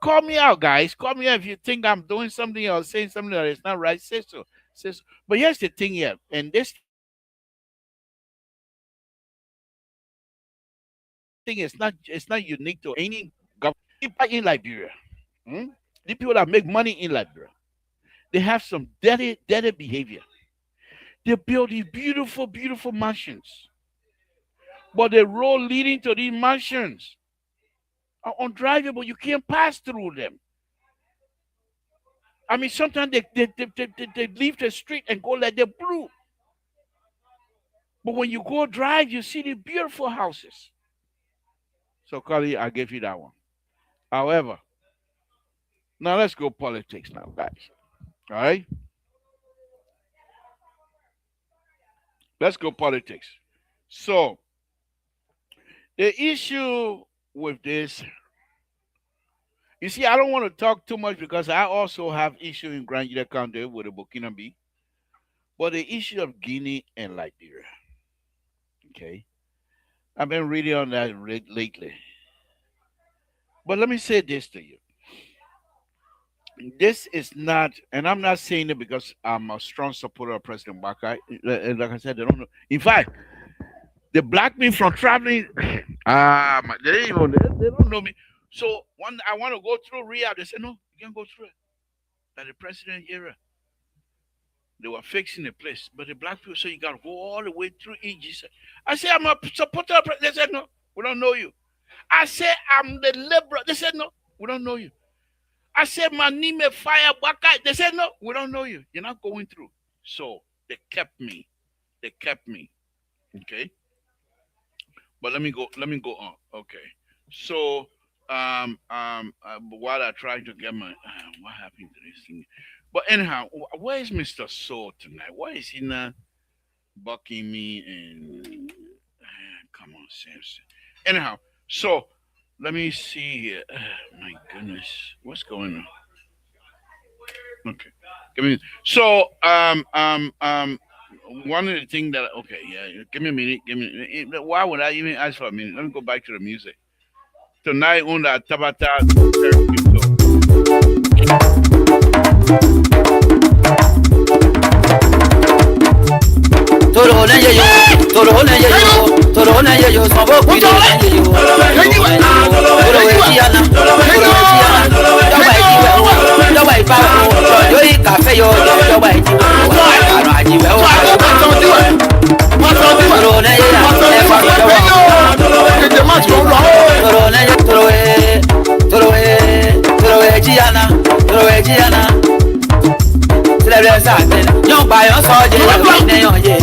B: Call me out, guys. Call me out if you think I'm doing something or saying something that is not right. Say so. Say so. But here's the thing here, and this thing is not unique to any government in Liberia. Hmm? The people that make money in Liberia, they have some dirty behavior. They build these beautiful, beautiful mansions, but the road leading to these mansions are undrivable. You can't pass through them. I mean, sometimes they leave the street and go like they're blue. But when you go drive, you see the beautiful houses. So, Carly, I gave you that one. However, now let's go politics now, guys. All right? Let's go politics. So, the issue with this You see, I don't want to talk too much because I also have issue in Grand Union County with the Burkina Faso, but the issue of Guinea and Liberia. Okay, I've been reading on that lately. But let me say this to you: this is not, and I'm not saying it because I'm a strong supporter of President Baka. Like I said, they don't know. In fact, they blocked me from traveling. They don't know me. So one, I want to go through Riyadh. They said no, you can't go through it. That the president era. They were fixing the place, but the black people said you got to go all the way through Egypt. I said I'm a supporter of president. They said no, we don't know you. I said I'm the liberal. They said no, we don't know you. I said my name is Fire Baka. They said no, we don't know you. You're not going through. So they kept me. They kept me. Okay. But let me go. Let me go on. Okay. So, while I try to get my what happened to this thing? But anyhow, where is Mister Soul tonight? Why is he not bucking me? And come on, Samson. Anyhow, so let me see here. My goodness, what's going on? Okay, give me. So, one of the things that okay, yeah, give me a minute. Give me. Why would I even ask for a minute? Let me go back to the music. Tonight on the Tabata
A: Toro na ye yo, toro na ye yo, toro na ye yo, sabo kudo na ye yo, toro we tiana, joba ijiwe o, joba ipa o, yo I cafe yo, joba ijiwe o, kano ajiwe o, toro na ye ya, efa joba, toro na ye, toro we tiana. Lẹ́rẹ́ sàgbẹ́ yóò gba yọ sọ́ọ́dẹ̀ lórí nẹ́yàn yé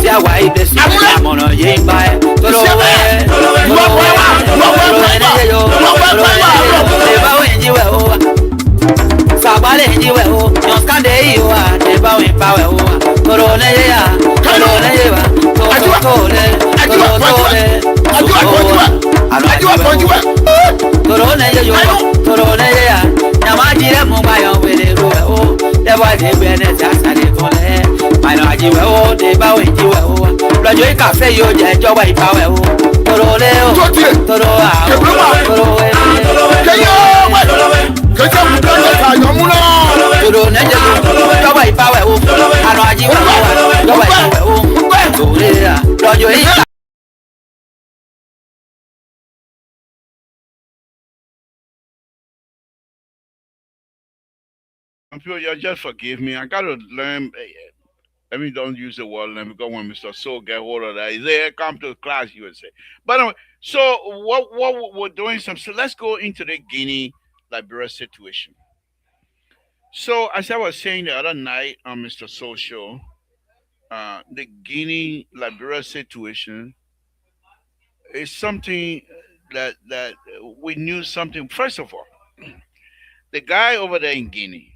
A: sí àwa ibẹ̀ sí àmọ̀ràn yé ń gba ẹ̀ tóró wẹ́ nẹ́yẹ yó tẹ̀báwò ìjíwẹ̀ ó wa sàgbálẹ̀ ìjíwẹ̀ ó yàn skandẹ̀ yìí ó wa tẹ̀báwò ìpawẹ̀ ó wa tóró nẹ́yẹ yá tóró nẹ́yẹ wa tó lẹ̀ àlọ́ àjíwẹ̀ tóró nẹ́yẹ yó tóró nẹ́yẹ yá nyàmá jílẹ̀ mú báyọ̀ wẹ̀lẹ̀ rú ẹ̀ ó. Never did when it's just a little. I know I will, they bow in you. But you can't say you're your way power. Toro,
B: people, you just forgive me. I gotta learn. Let me don't use the word learn because when Mr. Soul get hold of that, he's there, come to class, you would say. But anyway, so what we're doing some so let's go into the Guinea Liberia situation. So as I was saying the other night on Mr. Soul show, the Guinea Liberia situation is something that we knew something. First of all, the guy over there in Guinea,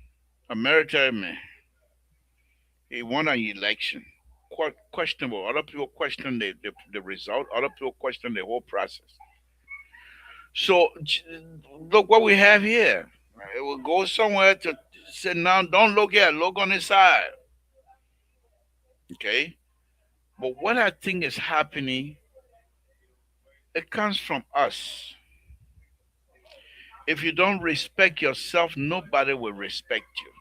B: a military man, he won an election. Quite questionable. Other people question the result. Other people question the whole process. So look what we have here. It will go somewhere to say now don't look here, look on the side. Okay? But what I think is happening, it comes from us. If you don't respect yourself, nobody will respect you.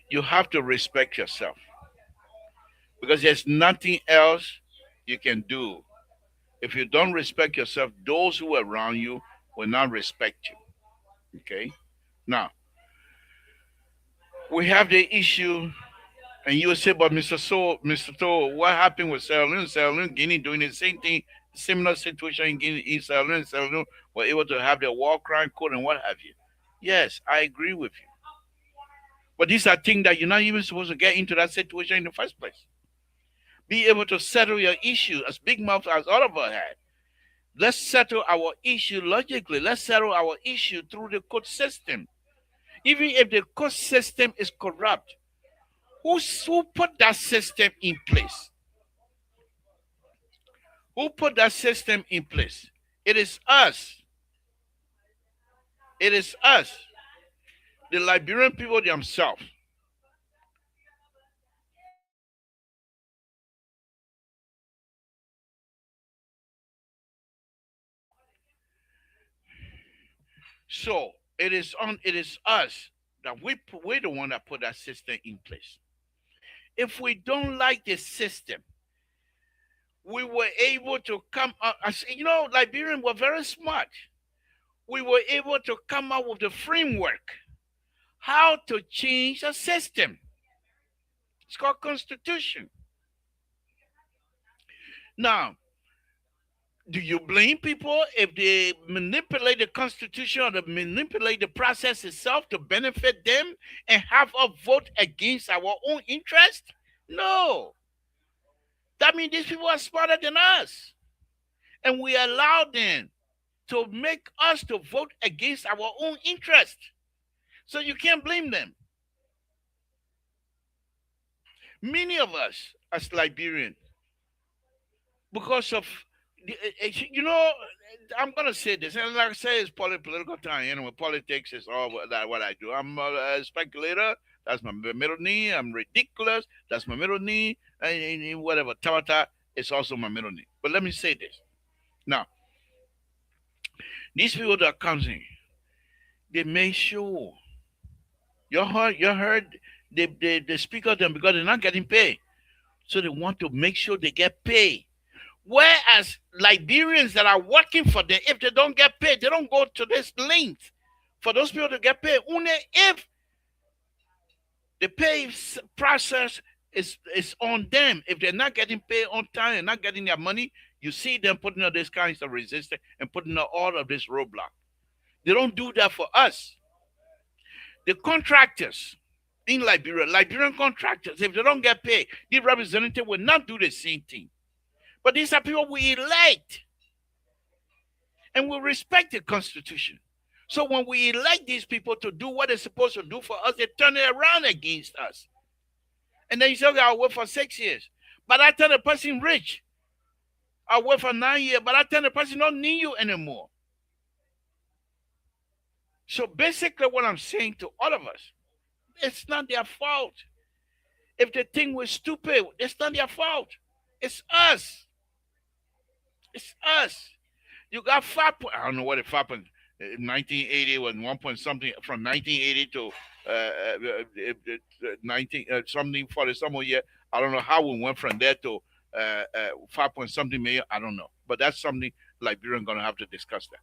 B: You have to respect yourself because there's nothing else you can do. If you don't respect yourself, those who are around you will not respect you. Okay? Now, we have the issue, and you will say, but Mr. So, what happened with Sierra Leone? Sierra Leone, Guinea doing the same thing, similar situation in Guinea, in Sierra Leone. Sierra Leone were able to have their war crime code and what have you. Yes, I agree with you. But these are things that you're not even supposed to get into that situation in the first place. Be able to settle your issue as Big Mouth as all of us had. Let's settle our issue logically. Let's settle our issue through the court system. Even if the court system is corrupt, who put that system in place? Who put that system in place? It is us. It is us, the Liberian people themselves. So it is us that we're the one that put that system in place. If we don't like the system, we were able to come up. Liberians were very smart. We were able to come up with the framework how to change a system. It's called constitution. Now, do you blame people if they manipulate the constitution or they manipulate the process itself to benefit them and have a vote against our own interest? No. That means these people are smarter than us. And we allow them to make us to vote against our own interest. So you can't blame them. Many of us as Liberians, because of I'm gonna say this, and like I say, it's political time. Politics is all what I do. I'm a speculator. That's my middle name. I'm ridiculous. That's my middle name. And whatever. Tabata is also my middle name. But let me say this. Now, these people that comes in, they make sure you heard they speak of them because they're not getting paid. So they want to make sure they get paid. Whereas Liberians that are working for them, if they don't get paid, they don't go to this length for those people to get paid. Only if the pay process is on them. If they're not getting paid on time and not getting their money, you see them putting up this kinds of resistance and putting up all of this roadblock. They don't do that for us. The contractors in Liberia, Liberian contractors, if they don't get paid, the representative will not do the same thing. But these are people we elect. And we respect the Constitution. So when we elect these people to do what they're supposed to do for us, they turn it around against us. And then you say, okay, I'll wait for 6 years. But I tell the person rich. I'll wait for 9 years, but I tell the person don't need you anymore. So basically what I'm saying to all of us, it's not their fault. If they think we're stupid, it's not their fault. It's us. It's us. You got 5 point, I don't know what it happened. 1980 was 1 point something from 1980 to 19 something for the summer year. I don't know how we went from there to 5 point something million. I don't know, but that's something Liberian gonna have to discuss that.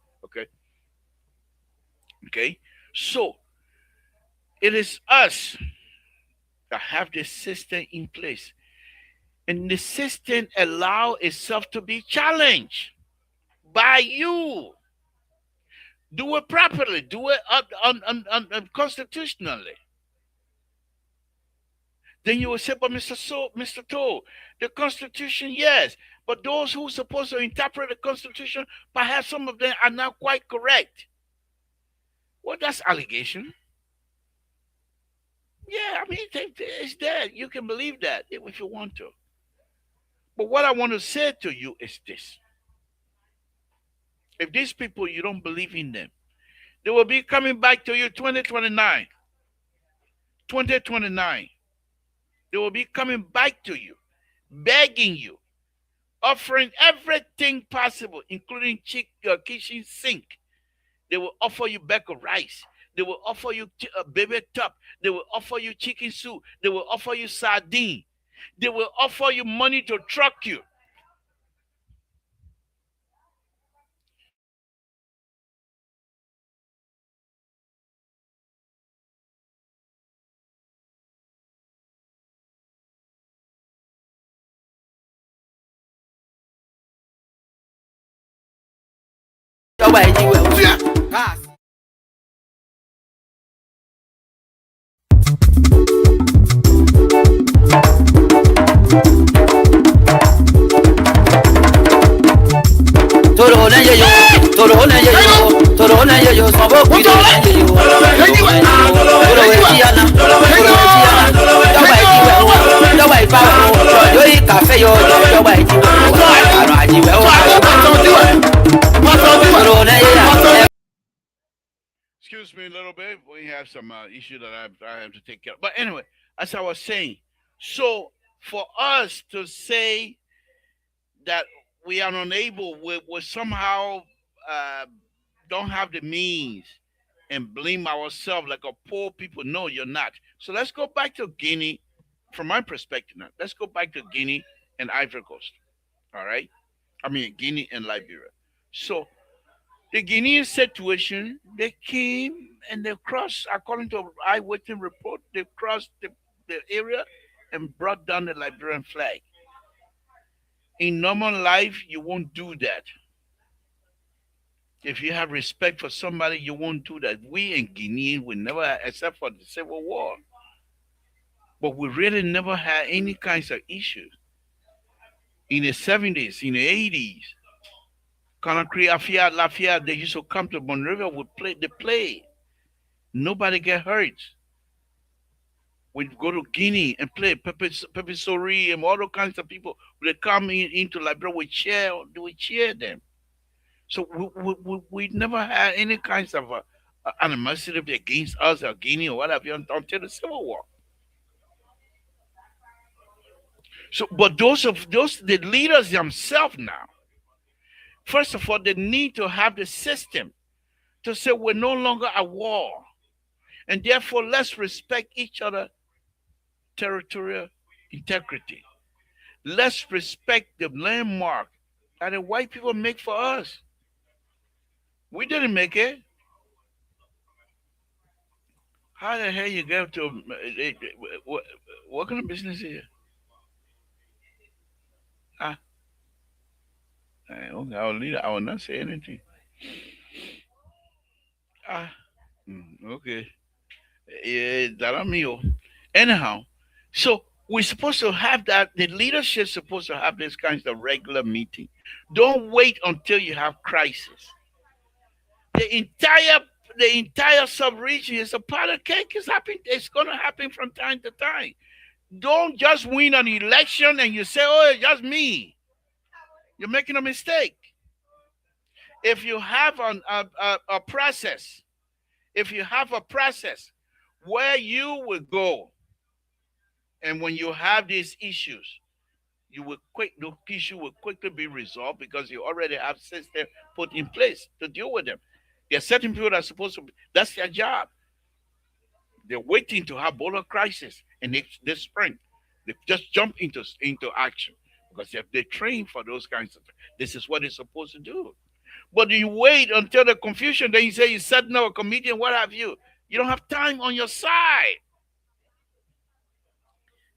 B: Okay. So it is us that have this system in place. And the system allow itself to be challenged by you. Do it properly. Do it constitutionally. Then you will say, but Mr. Toll, the Constitution, yes. But those who are supposed to interpret the Constitution, perhaps some of them are not quite correct. Well, that's allegation. Yeah, I mean, it's there. You can believe that if you want to. But what I want to say to you is this. If these people, you don't believe in them, they will be coming back to you 2029. 2029. They will be coming back to you, begging you, offering everything possible, including kitchen sink. They will offer you bag of rice. They will offer you a baby top. They will offer you chicken soup. They will offer you sardine. They will offer you money to truck you. Excuse me a little bit. We have some issue that I have to take care of. But anyway, as I was saying, so for us to say that we are unable, we somehow uh, don't have the means and blame ourselves like a poor people. No, you're not. So let's go back to Guinea, from my perspective now. Let's go back to Guinea and Ivory Coast. All right? I mean, Guinea and Liberia. So the Guinean situation, they came and they crossed, according to eyewitness report, they crossed the area and brought down the Liberian flag. In normal life, you won't do that. If you have respect for somebody, you won't do that. We in Guinea, we never, except for the Civil War, but we really never had any kinds of issues. In the 70s, in the 80s, Conakry, Afia, Lafia, they used to come to Monrovia, would play, they play. Nobody get hurt. We go to Guinea and play Pepe Sori and all those kinds of people. They come into Liberia, we cheer them. So we never had any kinds of animosity against us or Guinea or whatever until the Civil War. So, but those the leaders themselves now, first of all, they need to have the system to say we're no longer at war, and therefore let's respect each other territorial integrity. Let's respect the landmark that the white people make for us. We didn't make it. How the hell you get to what kind of business is it? Ah, okay, I will leave. I will not say anything. Ah, okay. That on me. Oh. Anyhow, so we're supposed to have that. The leadership supposed to have this kinds of regular meeting. Don't wait until you have crisis. The entire the entire sub-region is a part of cake. It's happening. It's going to happen from time to time. Don't just win an election and you say, "Oh, it's just me." You're making a mistake. If you have a process, if you have a process where you will go, and when you have these issues, the issue will quickly be resolved because you already have system put in place to deal with them. There are certain people that are supposed to be, that's their job. They're waiting to have border crisis, and they sprint. They just jump into action because if they train for those kinds of, this is what they're supposed to do. But you wait until the confusion, then you say you're setting up a committee and what have you. You don't have time on your side.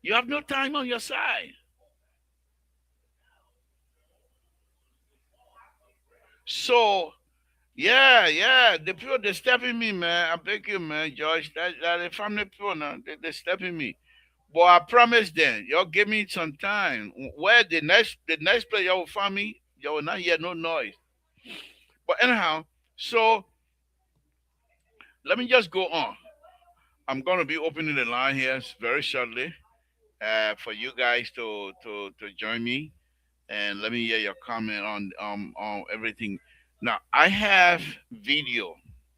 B: You have no time on your side. So yeah, the people they stepping me, man. I beg you, man, George. That the family people now, they stepping me. But I promise them, y'all give me some time. Where the next place y'all will find me, y'all will not hear no noise. But anyhow, so let me just go on. I'm gonna be opening the line here very shortly for you guys to join me, and let me hear your comment on everything. Now I have video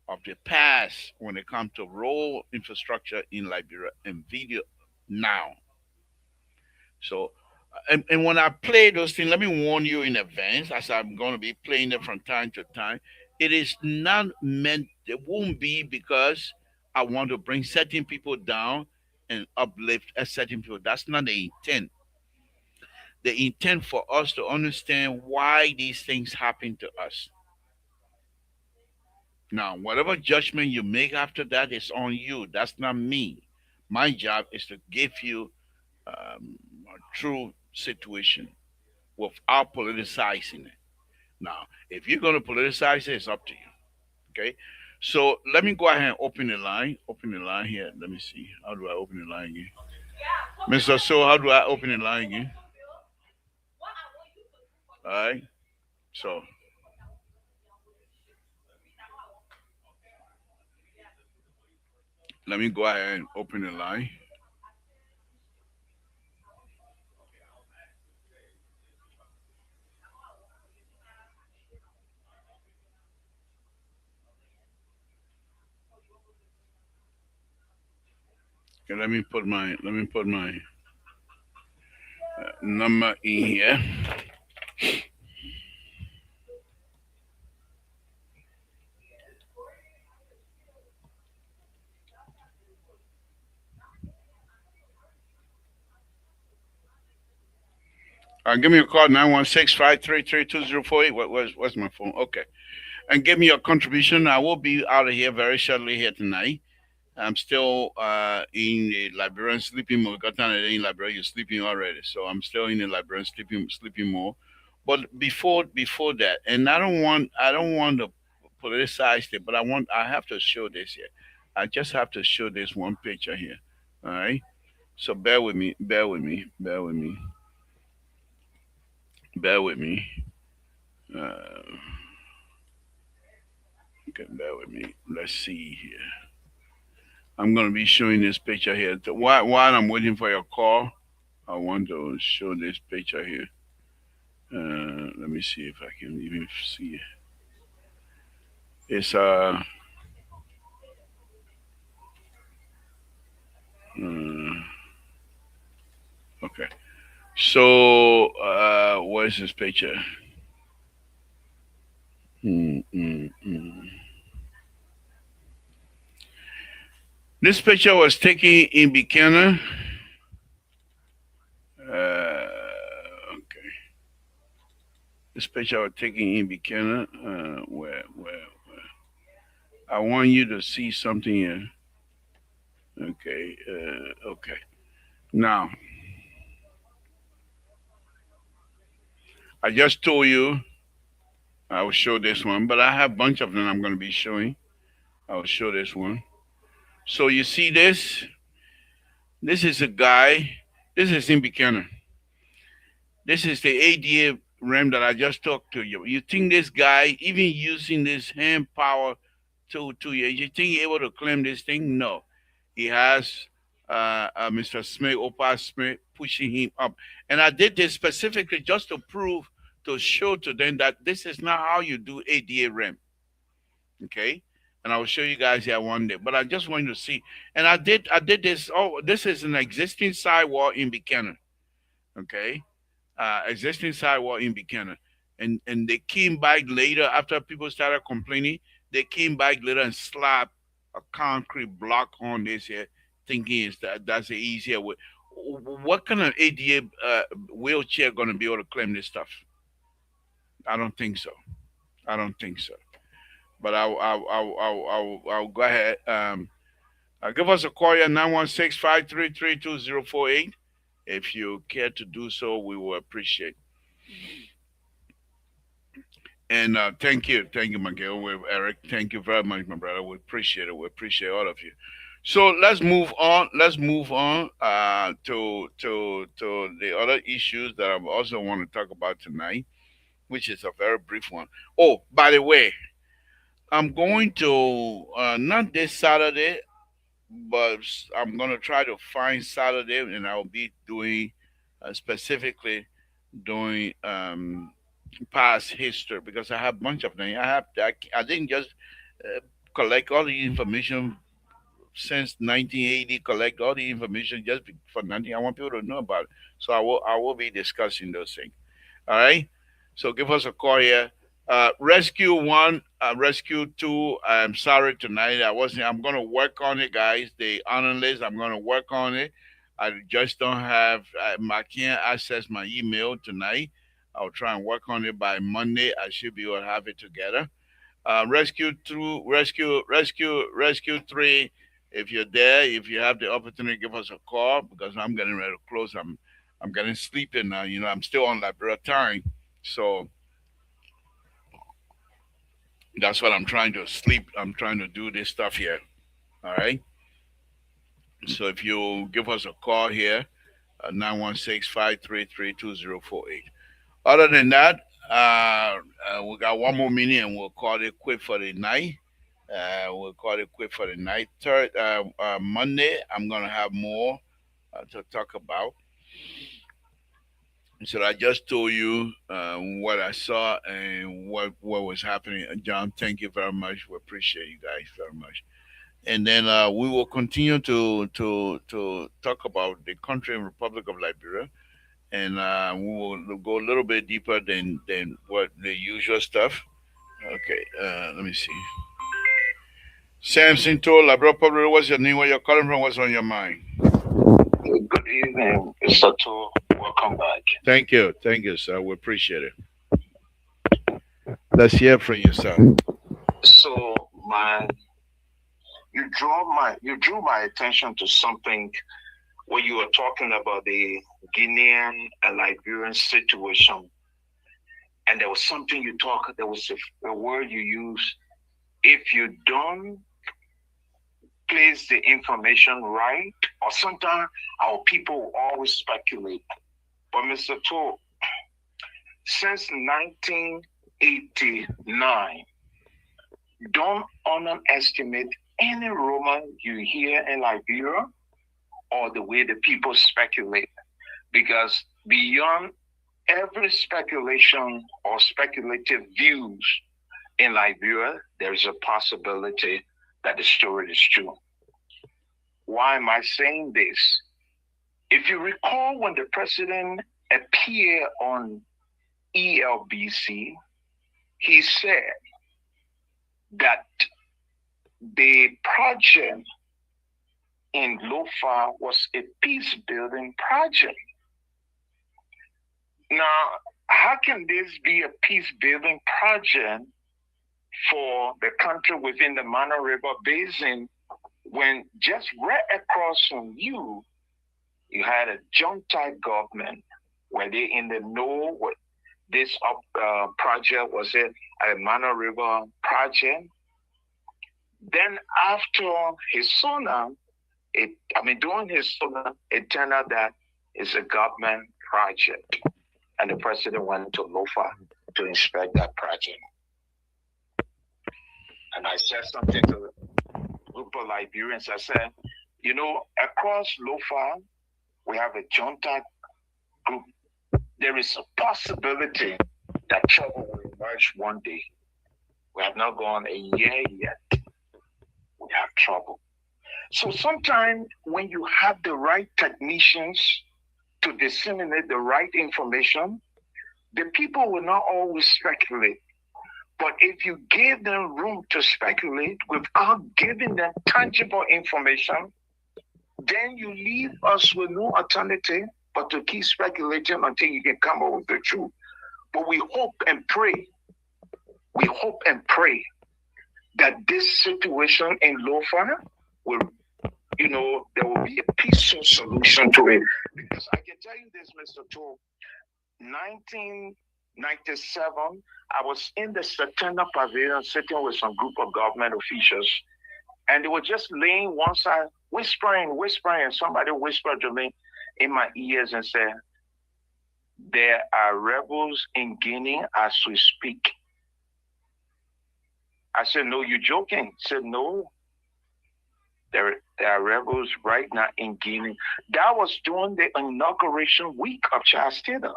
B: of the past when it comes to road infrastructure in Liberia and video now. So and when I play those things, let me warn you in advance, as I'm going to be playing them from time to time. It is not meant. It won't be because I want to bring certain people down and uplift a certain people. That's not the intent. The intent for us to understand why these things happen to us. Now, whatever judgment you make after that is on you. That's not me. My job is to give you a true situation without politicizing it. Now, if you're going to politicize it, it's up to you. Okay. So let me go ahead and open the line. Open the line here. Let me see. How do I open the line again? Mr. So, how do I open the line again? All right. So let me go ahead and open the line. Okay, let me put my number in here. Give me a call 916-533-2048. What's my phone? Okay. And give me your contribution. I will be out of here very shortly here tonight. I'm still in the Liberian sleeping mode. Got time in Liberia, you're sleeping already. So I'm still in the Liberian sleeping mode. But before that, and I don't want to politicize it, but I have to show this here. I just have to show this one picture here. All right. So bear with me. Uh, okay, bear with me. Let's see here. I'm gonna be showing this picture here. While I'm waiting for your call, I want to show this picture here. Let me see if I can even see it. It's uh okay. So where's this picture? Mm, mm, mm. This picture was taken in Buchanan. Okay. This picture was taken in Buchanan. Where? I want you to see something here. Okay. Okay. Now, I just told you I will show this one, but I have a bunch of them I'm going to be showing. I will show this one. So you see this? This is a guy. This is in Buchanan. This is the ADA RAM that I just talked to you. You think this guy, even using this hand power you think he able to claim this thing? No. He has Mr. Smith, Opal Smith, pushing him up. And I did this specifically just to prove, to show to them that this is not how you do ADA RAM. Okay, and I will show you guys here one day. But I just want you to see, and I did this. Oh, this is an existing sidewall in Buchanan. Okay, existing sidewall in Buchanan, and they came back later after people started complaining. They came back later and slapped a concrete block on this here, thinking is that's the easier way. What kind of ADA wheelchair going to be able to claim this stuff? I don't think so. I don't think so. But I'll go ahead. Give us a call here 916-533-2048. If you care to do so, we will appreciate. And thank you, Miguel, with Eric. Thank you very much, my brother. We appreciate it. We appreciate all of you. So let's move on. Let's move on to the other issues that I also want to talk about tonight, which is a very brief one. Oh, by the way, I'm going to not this Saturday, but I'm gonna try to find Saturday, and I'll be doing specifically doing past history because I have a bunch of them. I didn't just uh, collect all the information since 1980. Collect all the information just for nothing. I want people to know about it. So I will be discussing those things. All right. So give us a call here. Rescue one, rescue two. I'm sorry tonight. I wasn't. I'm gonna work on it, guys. The honor list. I'm gonna work on it. I just don't have. I can't access my email tonight. I'll try and work on it by Monday. I should be able to have it together. Rescue two, rescue three. If you're there, if you have the opportunity, give us a call because I'm getting ready to close. I'm getting sleepy now. I'm still on Liberia time, so that's what I'm trying to sleep. I'm trying to do this stuff here. All right. So if you give us a call here, 916-533-2048. Other than that, we got one more minute and we'll call it quit for the night. We'll call it quit for the night. Third, Monday, I'm going to have more to talk about. So I just told you what I saw and what was happening. John, thank you very much. We appreciate you guys very much. and then we will continue to talk about the country and Republic of Liberia, and we will go a little bit deeper than what the usual stuff. Okay, let me see. Samson told Labrador Public, what's your name? Where you're calling from? What's on your mind?
C: Good evening, Mr. To. Welcome back.
B: Thank you, sir. We appreciate it. Let's hear from you, sir.
C: So, my you drew my attention to something when you were talking about the Guinean and Liberian situation, and there was something you talked. There was a word you used. If you don't place the information right, or sometimes our people always speculate. But Mr. To, since 1989, don't underestimate any rumor you hear in Liberia or the way the people speculate. Because beyond every speculation or speculative views in Liberia, there is a possibility that the story is true. Why am I saying this? If you recall when the president appeared on ELBC, he said that the project in Lofa was a peace building project. Now, how can this be a peace building project for the country within the Mana River Basin when just right across from you, you had a junta government where they in the know what this project was it a Mana River project. Then after his son, during his son, it turned out that it's a government project. And the president went to Lofa to inspect that project. And I said something to a group of Liberians. I said, across Lofa, we have a junta group. There is a possibility that trouble will emerge one day. We have not gone a year yet. We have trouble. So sometimes when you have the right technicians to disseminate the right information, the people will not always speculate. But if you give them room to speculate without giving them tangible information, then you leave us with no alternative but to keep speculating until you can come up with the truth. But we hope and pray that this situation in Lofa will, there will be a peaceful solution to it. Because I can tell you this, Mr. Toll, 1997, I was in the September Pavilion sitting with some group of government officials, and they were just laying one side, whispering, and somebody whispered to me in my ears and said, there are rebels in Guinea as we speak. I said, no, you're joking. He said, no, there are rebels right now in Guinea. That was during the inauguration week of Charles Taylor.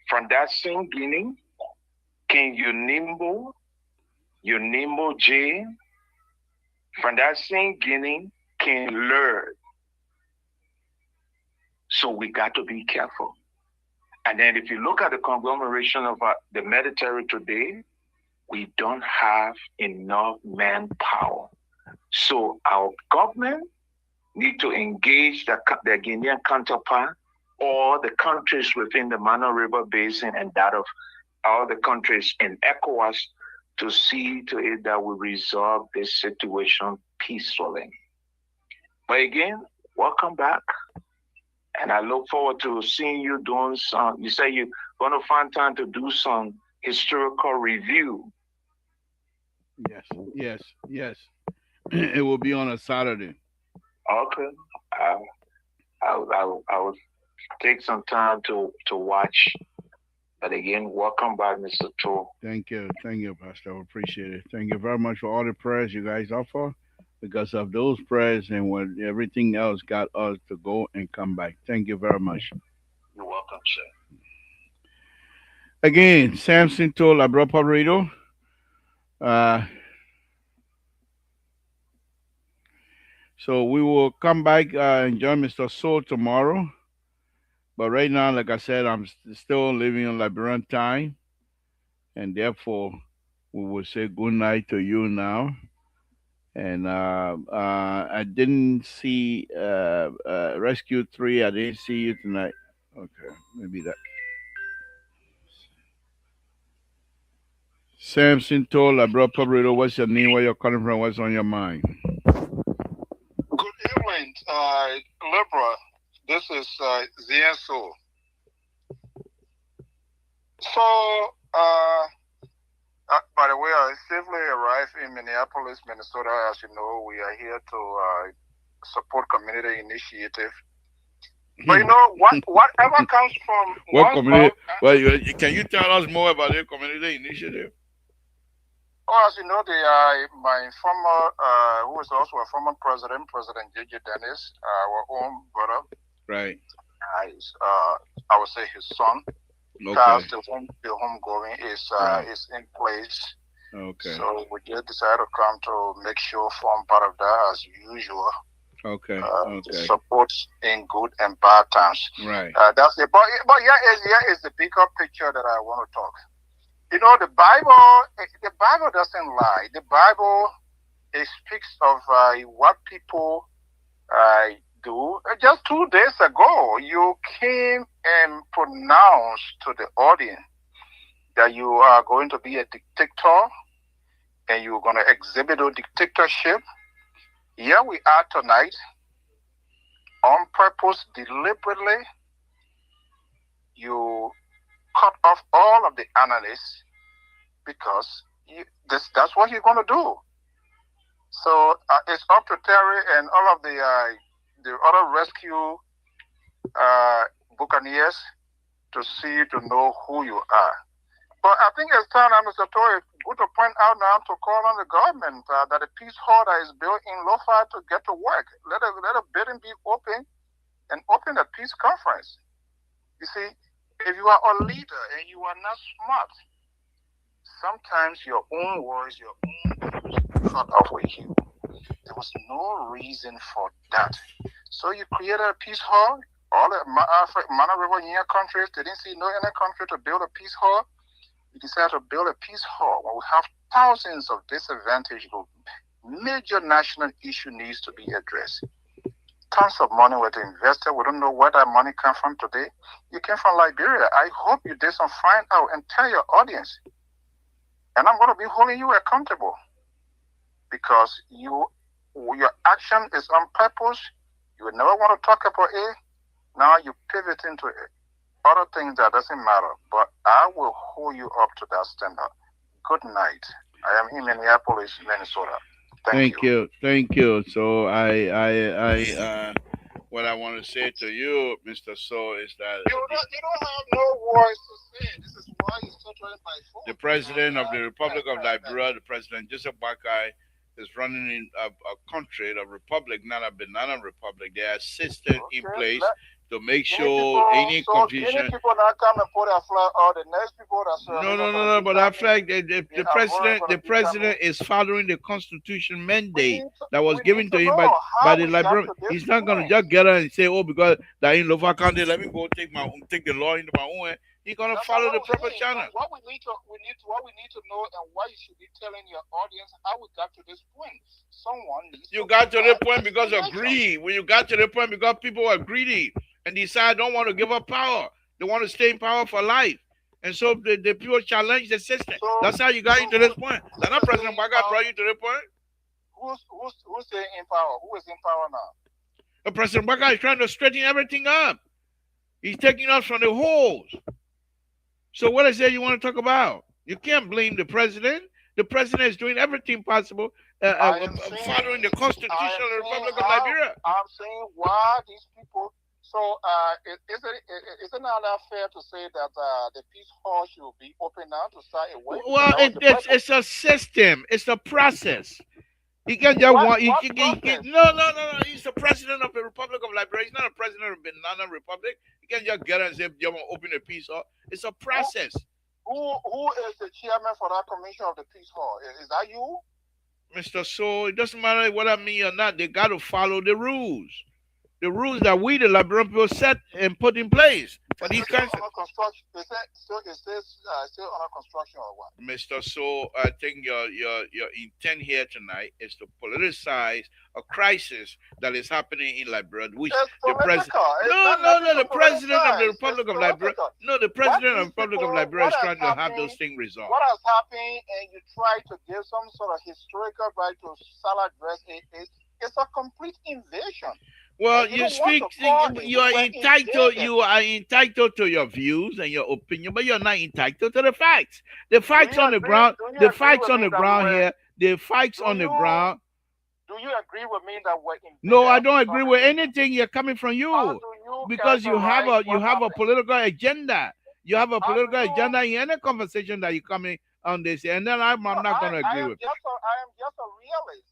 C: From that same Guinea came Unimbo J. From that same Guinea came Lur. So we got to be careful. And then if you look at the conglomeration of the military today, we don't have enough manpower. So our government need to engage the Guinean counterpart or the countries within the Mana River Basin and that of all the countries in ECOWAS to see to it that we resolve this situation peacefully. But again, welcome back. And I look forward to seeing you doing some, you say you're going to find time to do some historical review.
B: Yes. It will be on a Saturday.
C: Okay. I will take some time to watch. But again, welcome back, Mr. Tool.
B: Thank you, Pastor. I appreciate it. Thank you very much for all the prayers you guys offer. Because of those prayers and when everything else got us to go and come back. Thank you very much.
C: You're welcome, sir.
B: Again, Samson told Labrador Radio. Uh, So we will come back and join Mr. Soul tomorrow. But right now, like I said, I'm still living on Liberian time, and therefore we will say good night to you now. And I didn't see Rescue 3. I didn't see you tonight. Okay, maybe that. Samson told I brought Pablo, what's your name, where you're calling from, what's on your mind?
D: Good evening, Libra. This is Zienso. So, by the way, I safely arrived in Minneapolis, Minnesota. As you know, we are here to support community initiative. But you know, whatever comes from
B: What
D: one
B: community?
D: mouth,
B: Well, can you tell us more about the community initiative?
D: oh, as you know, they are my former, who is also a former president, President J.J. Dennis, our own brother.
B: Right.
D: I would say his son.
B: Okay.
D: The homegoing is
B: Right.
D: is in place.
B: Okay.
D: So we just decided to come to make sure form part of that as usual.
B: Okay.
D: To
B: Okay.
D: support in good and bad times.
B: Right.
D: That's it. But here is the bigger picture that I want to talk. You know, the Bible doesn't lie. The Bible, it speaks of what people do. Just 2 days ago, you came and pronounced to the audience that you are going to be a dictator and you're going to exhibit a dictatorship. Here we are tonight, on purpose, deliberately. You cut off all of the analysts because that's what you're going to do. So it's up to Terry and all of the other rescue buccaneers to see, to know who you are. But I think it's time, Mr. Toy, good to point out now to call on the government that the peace hall that is built in Lofa to get to work. Let a building be open and open a peace conference. You see, if you are a leader and you are not smart, sometimes your own words, your own views cut off with you. There was no reason for that. So you created a peace hall. All the Mana River countries, they didn't see no other country to build a peace hall. We decided to build a peace hall where we have thousands of disadvantaged groups. Major national issue needs to be addressed. Tons of money were invested. We don't know where that money came from today. You came from Liberia. I hope you did some find out and tell your audience. And I'm going to be holding you accountable because your action is on purpose. You would never want to talk about it. Now you pivot into other things that doesn't matter. But I will hold you up to that standard. Good night. I am in Minneapolis, Minnesota. Thank you.
B: Thank you. So what I want to say to you, Mr. So, is that
D: You don't have no words to say. This is why you're struggling by phone.
B: the president of the Republic of Liberia, the president Joseph Bakai, is running in a country, a republic, not a banana republic. There are systems in place to make sure any confusion.
D: Any people that come and put a flag, or the next people that
B: No. But that flag, the president is following the constitution mandate that was given to him by the Liberian. He's not gonna just get out and say, "Oh, because that in Lofa County, let me go take the law into my own hand." He's gonna follow the proper channel.
D: What we need to know, and why you should be telling your audience how we got to this point. Someone needs.
B: You got to the point because of greed. When you got to the point because people are greedy and decide don't want to give up power. They want to stay in power for life. And so the people challenge the system. That's how you got into this point. That's not President Baga brought you to the point.
D: Who's staying in power? Who is in power now?
B: The President Baga is trying to straighten everything up. He's taking us from the holes. So what is it you want to talk about? You can't blame the president. The president is doing everything possible, following the Constitution of the Republic of Liberia.
D: I'm saying why these people. So isn't that fair to say that the peace hall should be open now to start a way?
B: Well, it's a system. It's a process. He can't just want. No. He's the president of the Republic of Liberia. He's not a president of the Banana Republic. You can't just get and say you want to open a peace hall. It's a process.
D: Who is the chairman for that commission of the peace hall? Is that you?
B: Mr. So it doesn't matter what I mean or not. They got to follow the rules. The rules that we, the Liberian people, set and put in place for these kinds of.
D: Construction. Still under construction or what?
B: Mr. So, I think your intent here tonight is to politicize a crisis that is happening in Liberia, which the president. No, the president of the Republic of Liberia. No, the president of the Republic of Liberia is trying to have those things resolved.
D: What has happened, and you try to give some sort of historical right to salad dress it's a complete invasion.
B: Well, you speak. You are entitled. You are entitled to your views and your opinion, but you're not entitled to the facts. The facts on the ground. The facts on the ground here. The facts on the ground.
D: Do you agree with me that we're in?
B: No, I don't agree with anything you're coming from you, because you have a political agenda. You have a political agenda in any conversation that you come in on this, and then I'm not going to agree with.
D: I am just a realist.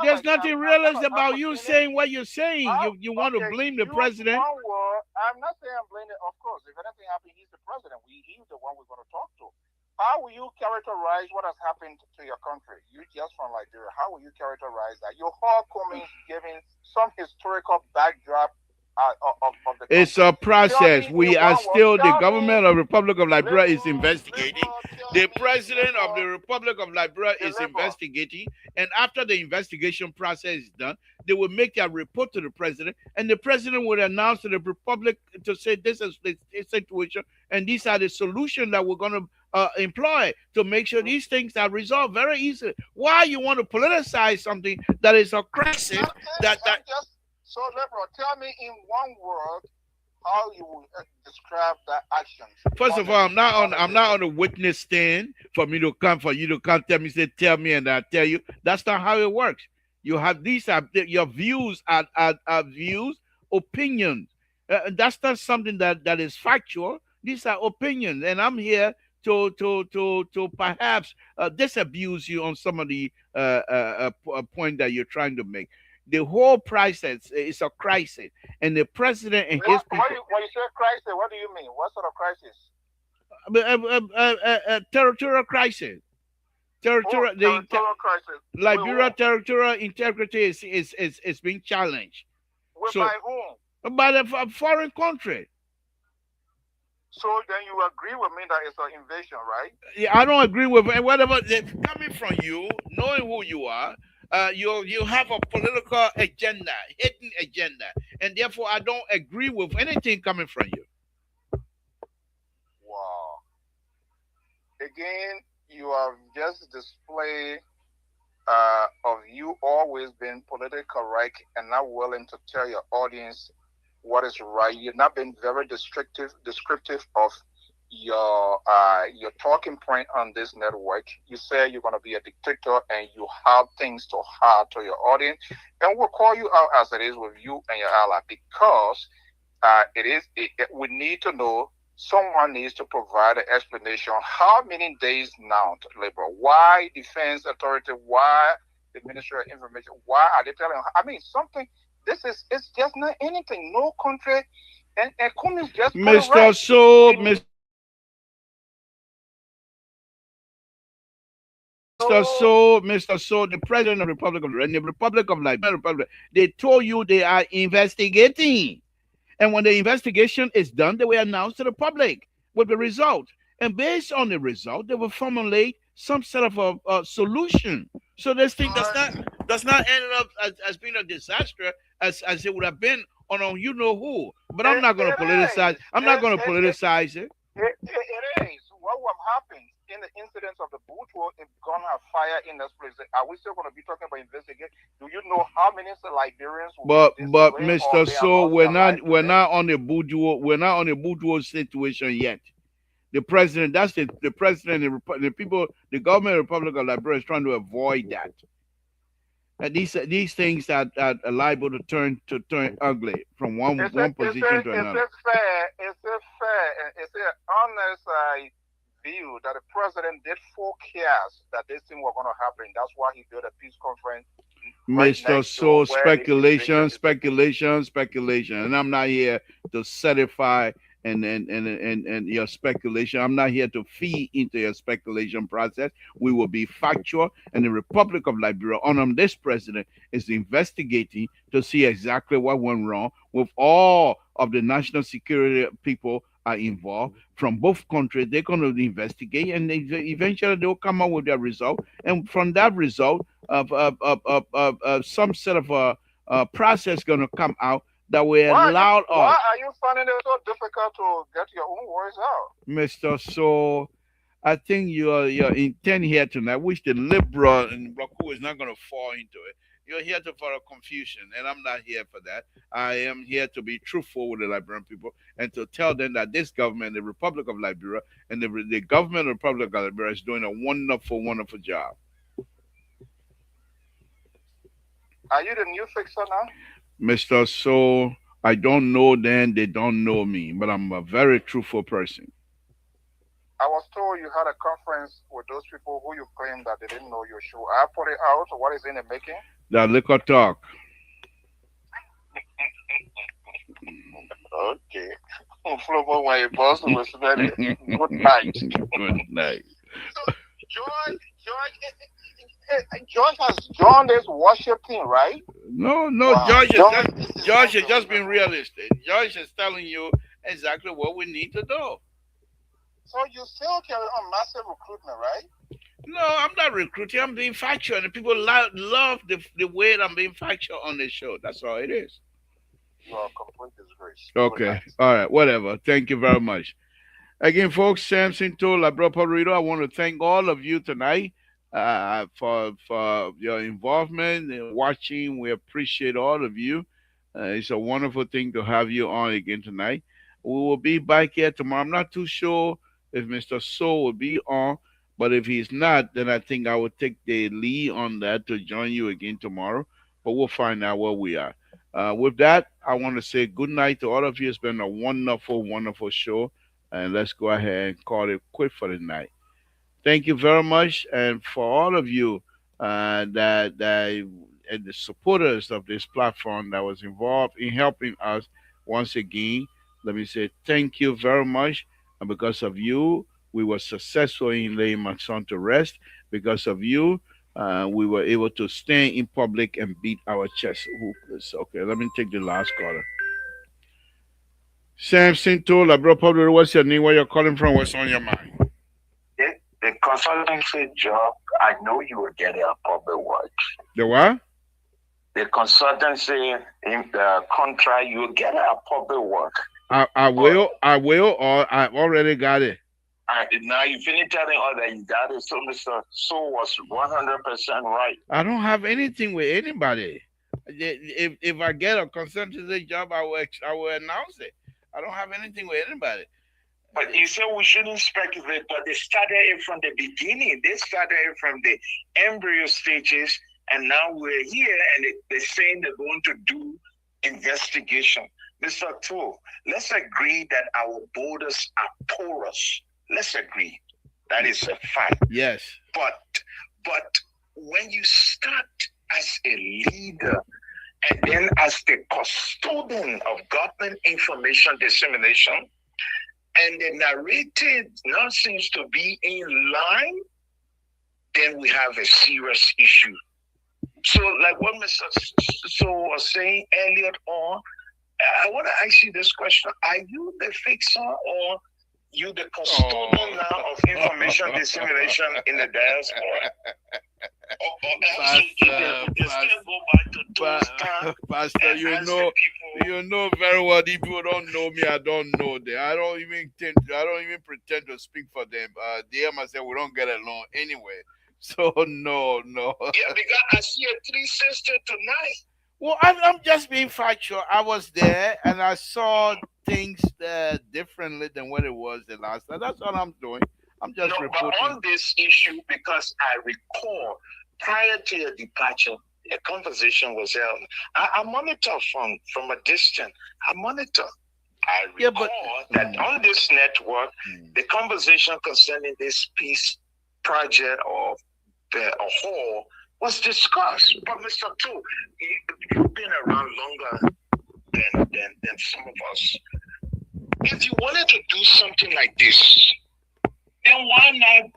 B: There's nothing realist about you saying what you're saying. You want to blame the president.
D: I'm not saying I'm blaming. Of course, if anything happens, he's the president. He's the one we're going to talk to. How will you characterize what has happened to your country? You just from Liberia. How will you characterize that? Your whole comments giving some historical backdrop of the country.
B: It's a process. We are still, the government of the Republic of Liberia is investigating. The president of the Republic of Liberia is investigating. And after the investigation process is done, they will make a report to the president. And the president will announce to the Republic to say this is the situation. And these are the solutions that we're going to employ to make sure these things are resolved very easily. Why you want to politicize something that is a crisis?
D: So, Liberal, tell me in one word how you would describe that action.
B: First of all, I'm not on the witness stand for you to come tell me, say tell me and I tell you. That's not how it works. You have these your views are views, opinions. That's not something that is factual. These are opinions, and I'm here to perhaps disabuse you on some of the point that you're trying to make. The whole process is a crisis, and the president and his people.
D: When you say crisis, what do you mean? What sort of crisis?
B: Territorial crisis. Territorial
D: crisis.
B: Liberia territorial integrity is being challenged.
D: By whom?
B: By the foreign country.
D: So then you agree with me that it's an invasion, right?
B: Yeah, I don't agree with whatever coming from you, knowing who you are. You have a political agenda, hidden agenda, and therefore I don't agree with anything coming from you.
D: Wow. Again, you have just displayed of you always being politically correct and not willing to tell your audience what is right. You've not been very descriptive of your talking point on this network. You say you're going to be a dictator and you have things to hide to your audience, and we'll call you out as it is with you and your ally, because we need to know. Someone needs to provide an explanation. How many days now, Labor? Why Defense Authority? Why the Ministry of Information? Why are they telling? I mean, something. It's just not anything. No country, and Cummings just
B: Mr. So, Mr. So, the president of the Republic of Liberia, they told you they are investigating. And when the investigation is done, they will announce to the public with the result. And based on the result, they will formulate some sort of a solution. So this thing does not end up as being a disaster as it would have been on you know who. But I'm not going to politicize. I'm not going to politicize it.
D: It is. What will happen in the incidents of the boot war is going to have fire in this place? Are we still going to be talking about investigation? Do you know how many Liberians?
B: But Mr. So we're not on the boot war. We're not on the boot war situation yet. The president, that's the president, the people, the government of the Republic of Liberia is trying to avoid that. And these things are liable to turn ugly from one position to another.
D: Is it fair? Is it honest view that the president did forecast that this thing was going to happen? That's why he did a peace conference.
B: Mr. So speculation, and I'm not here to certify and your speculation. I'm not here to feed into your speculation process. We will be factual, and the Republic of Liberia, under this president, is investigating to see exactly what went wrong with all of the national security people are involved from both countries. They're going to investigate, and eventually they'll come up with their result. And from that result, some sort of a process going to come out that will allow us.
D: Why are you finding it so difficult to get your own words out?
B: Mr. So, I think your intent here tonight, which the liberal and Baku is not going to fall into it. You're here to for a confusion, and I'm not here for that. I am here to be truthful with the Liberian people and to tell them that this government, the Republic of Liberia, and the government of the Republic of Liberia is doing a wonderful, wonderful job.
D: Are you the new fixer now?
B: Mr. So, I don't know them, they don't know me, but I'm a very truthful person.
D: I was told you had a conference with those people who you claim that they didn't know your show. I put it out. What is in the making?
B: That liquor talk.
D: Okay. Flomo, my boss was very good night.
B: Good night.
D: So, George has joined this worship team, right?
B: No,
D: Wow.
B: George has just been realistic. George is telling you exactly what we need to do.
D: So you still carry on massive recruitment, right?
B: No, I'm not recruiting. I'm being factual, and the people love the way I'm being factual on this show. That's all it is.
D: You are a complete disgrace.
B: Okay. All right. Whatever. Thank you very much. Again, folks, Samson told Labro Padrito, I want to thank all of you tonight for your involvement and watching. We appreciate all of you. It's a wonderful thing to have you on again tonight. We will be back here tomorrow. I'm not too sure if Mr. So will be on, but if he's not, then I think I will take the lead on that to join you again tomorrow. But we'll find out where we are. With that, I want to say good night to all of you. It's been a wonderful, wonderful show. And let's go ahead and call it quit for the night. Thank you very much. And for all of you that and the supporters of this platform that was involved in helping us once again, let me say thank you very much. And because of you, we were successful in laying my son to rest. Because of you, we were able to stand in public and beat our chest. Okay, let me take the last caller. Samson told Labro Public, what's your name? Where you're calling from? What's on your mind?
C: The consultancy job, I know you will get a public work.
B: The what?
C: The consultancy in the contract, you will get a public work.
B: I will, or I've already got it.
C: Now you finish telling all that you got it. So Mr. So was 100% right.
B: I don't have anything with anybody. If I get a consultancy job, I will announce it. I don't have anything with anybody.
C: But you said we shouldn't speculate, but they started it from the beginning. They started it from the embryo stages, and now we're here, and they're saying they're going to do investigation. Mr. Tool, let's agree that our borders are porous. Let's agree. That is a fact.
B: Yes.
C: But when you start as a leader and then as the custodian of government information dissemination, and the narrative now seems to be in line, then we have a serious issue. So, like what Mr. So was saying earlier on, I want to ask you this question. Are you the fixer or you the custodian now of information dissemination in the diaspora?
B: Pastor, you know very well. If people don't know me, I don't know them. I don't even pretend to speak for them. They myself, we don't get along anyway. So no.
C: Yeah, because I see a 3 sister tonight.
B: Well, I'm just being factual. I was there and I saw things differently than what it was the last time. That's all I'm doing. I'm just reporting.
C: But on this issue, because I recall prior to your departure, a conversation was held. I monitor from a distance. I monitor. I recall that on this network, the conversation concerning this peace project or the hall was discussed. But Mr. Tu, you've been around longer than some of us. If you wanted to do something like this, then why not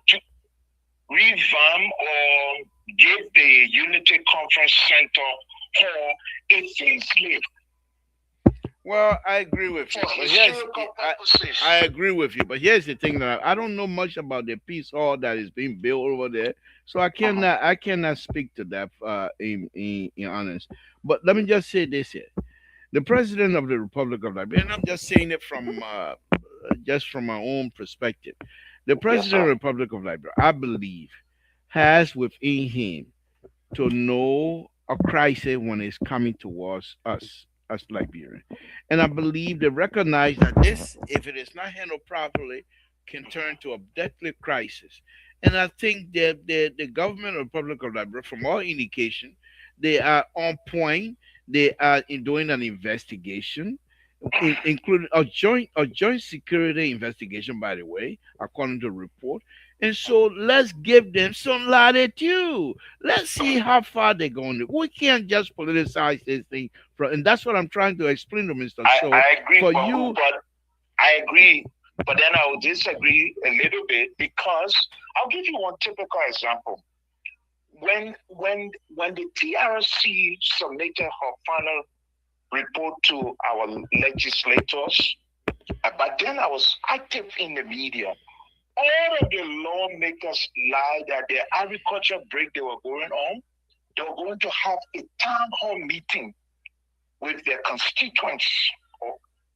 C: revamp or give the Unity Conference Center hall a facelift
B: Well, I agree with you,
C: for
B: but here's
C: historical
B: I,
C: purposes?
B: I agree with you, but here's the thing that I don't know much about the peace hall that is being built over there, so
C: Uh-huh.
B: I cannot speak to that in honest. But let me just say this here: the president of the Republic of Liberia, and I'm just saying it from just from my own perspective, the
C: Yes,
B: president of
C: sir.
B: the Republic of Liberia, I believe, has within him to know a crisis when it's coming towards us as Liberians. And I believe they recognize that this, if it is not handled properly, can turn to a deadly crisis. And I think that the government of the Republic of Liberia, from all indication, they are on point. They are doing an investigation, including a joint security investigation, by the way, according to the report. And so let's give them some latitude. Let's see how far they're going to. We can't just politicize this thing. And that's what I'm trying to explain to Mr.
C: I
B: So
C: agree,
B: for
C: Babu,
B: you,
C: but I agree, but then I will disagree a little bit because I'll give you one typical example. When the TRC submitted her final report to our legislators, but then I was active in the media. All of the lawmakers lied that the agriculture break they were going on, they were going to have a town hall meeting with their constituents, or,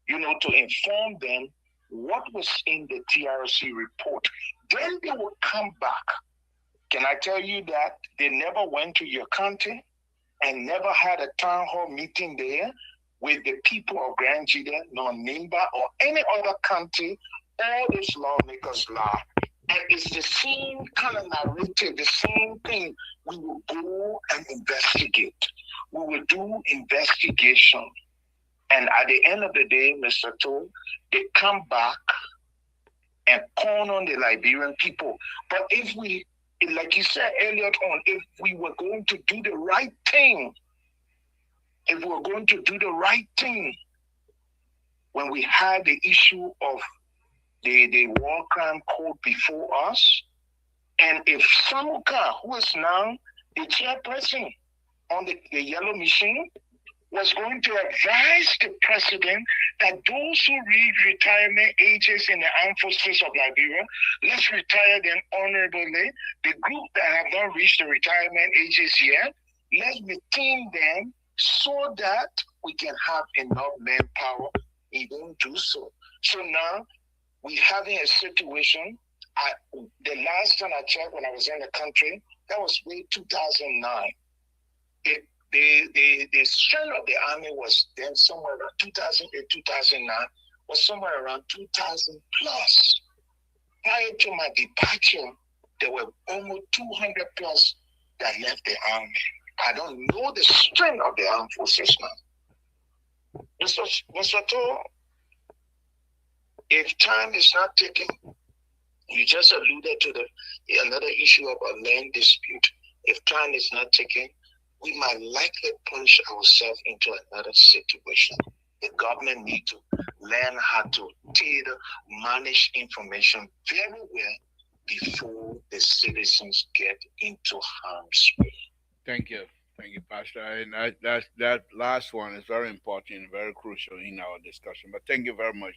C: to inform them what was in the TRC report. Then they would come back. Can I tell you that they never went to your county and never had a town hall meeting there with the people of Grand Jida, nor Nimba, or any other county? All these lawmakers lie. And it's the same kind of narrative, the same thing. We will go and investigate. We will do investigation. And at the end of the day, Mr. Toll, they come back and con on the Liberian people. But if we, like you said earlier on, if we were going to do the right thing, if we were going to do the right thing, when we had the issue of the war crime code before us, and if Samuka, who is now the chairperson on the yellow machine, was going to advise the president that those who reach retirement ages in the armed forces of Liberia, let's retire them honorably. The group that have not reached the retirement ages yet, let's retain them so that we can have enough manpower. We don't do so. So now we're having a situation. The last time I checked when I was in the country, that was way 2009. The strength of the army was then somewhere around 2008, 2009, was somewhere around 2000 plus. Prior to my departure, there were almost 200 plus that left the army. I don't know the strength of the armed forces now. Mr. Toll, if time is not taken, you just alluded to another issue of a land dispute. If time is not taken, we might likely plunge ourselves into another situation. The government needs to learn how to tailor, manage information very well before the citizens get into harm's way.
B: thank you, Pastor. And that last one is very important and very crucial in our discussion. But thank you very much.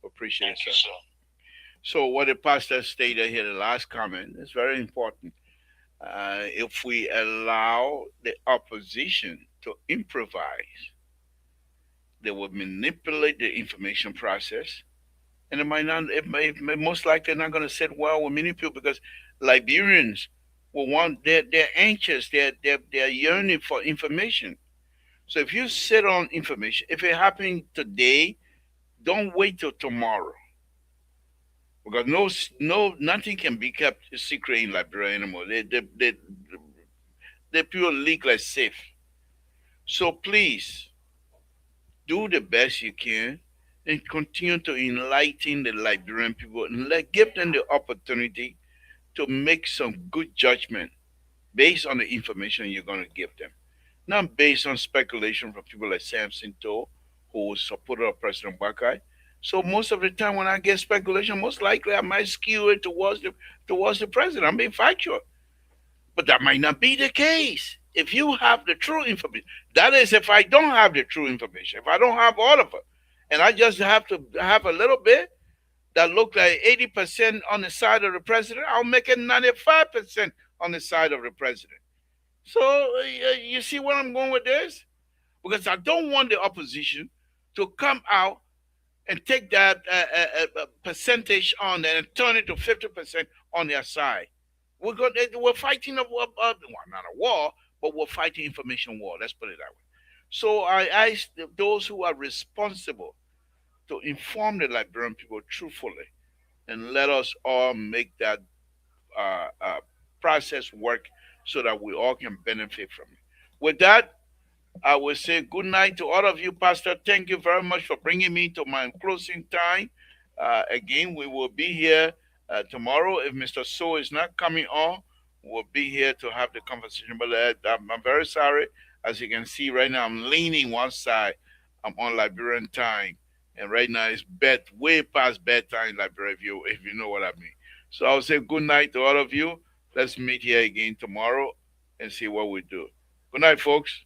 B: Appreciate it,
C: Thank you,
B: sir.
C: sir.
B: So what the pastor stated here, the last comment, is very important. If we allow the opposition to improvise, they will manipulate the information process, and it might not. It may most likely not going to sit well with many people because Liberians will want. They're anxious. They're yearning for information. So if you sit on information, if it happened today, don't wait till tomorrow because nothing can be kept secret in Liberia anymore. They pure leak like safe. So please do the best you can and continue to enlighten the Liberian people and give them the opportunity to make some good judgment based on the information you're going to give them. Not based on speculation from people like Samson To, who was supporter of President Bakai. So most of the time when I get speculation, most likely I might skew it towards the president. I'm being factual. But that might not be the case. If you have the true information, that is, if I don't have the true information, if I don't have all of it, and I just have to have a little bit that look like 80% on the side of the president, I'll make it 95% on the side of the president. So you see where I'm going with this? Because I don't want the opposition to come out and take that percentage on and turn it to 50% on their side. We're fighting well, not a war, but we're fighting information war. Let's put it that way. So I ask those who are responsible to inform the Liberian people truthfully, and let us all make that process work so that we all can benefit from it. With that, I will say good night to all of you, Pastor. Thank you very much for bringing me to my closing time. Again, we will be here tomorrow. If Mr. So is not coming on, we'll be here to have the conversation. But I'm very sorry. As you can see right now, I'm leaning one side. I'm on Liberian time. And right now it's way past bedtime in Liberia, if you know what I mean. So I'll say good night to all of you. Let's meet here again tomorrow and see what we do. Good night, folks.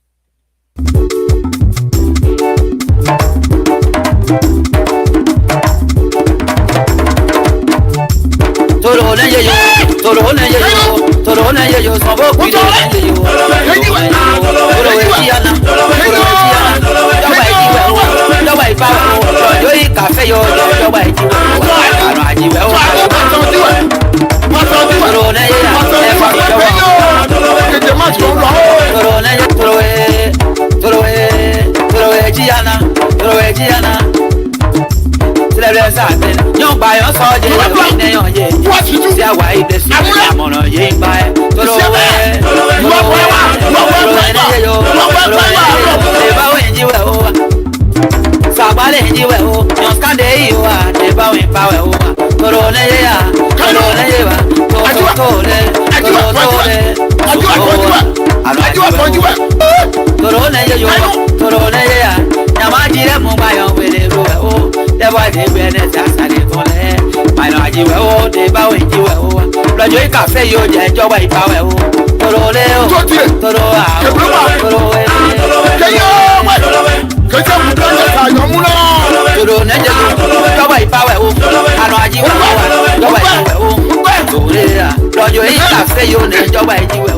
B: Lọ́jọ́ yìí kàfé yóò lè jọba ìdíwẹ̀.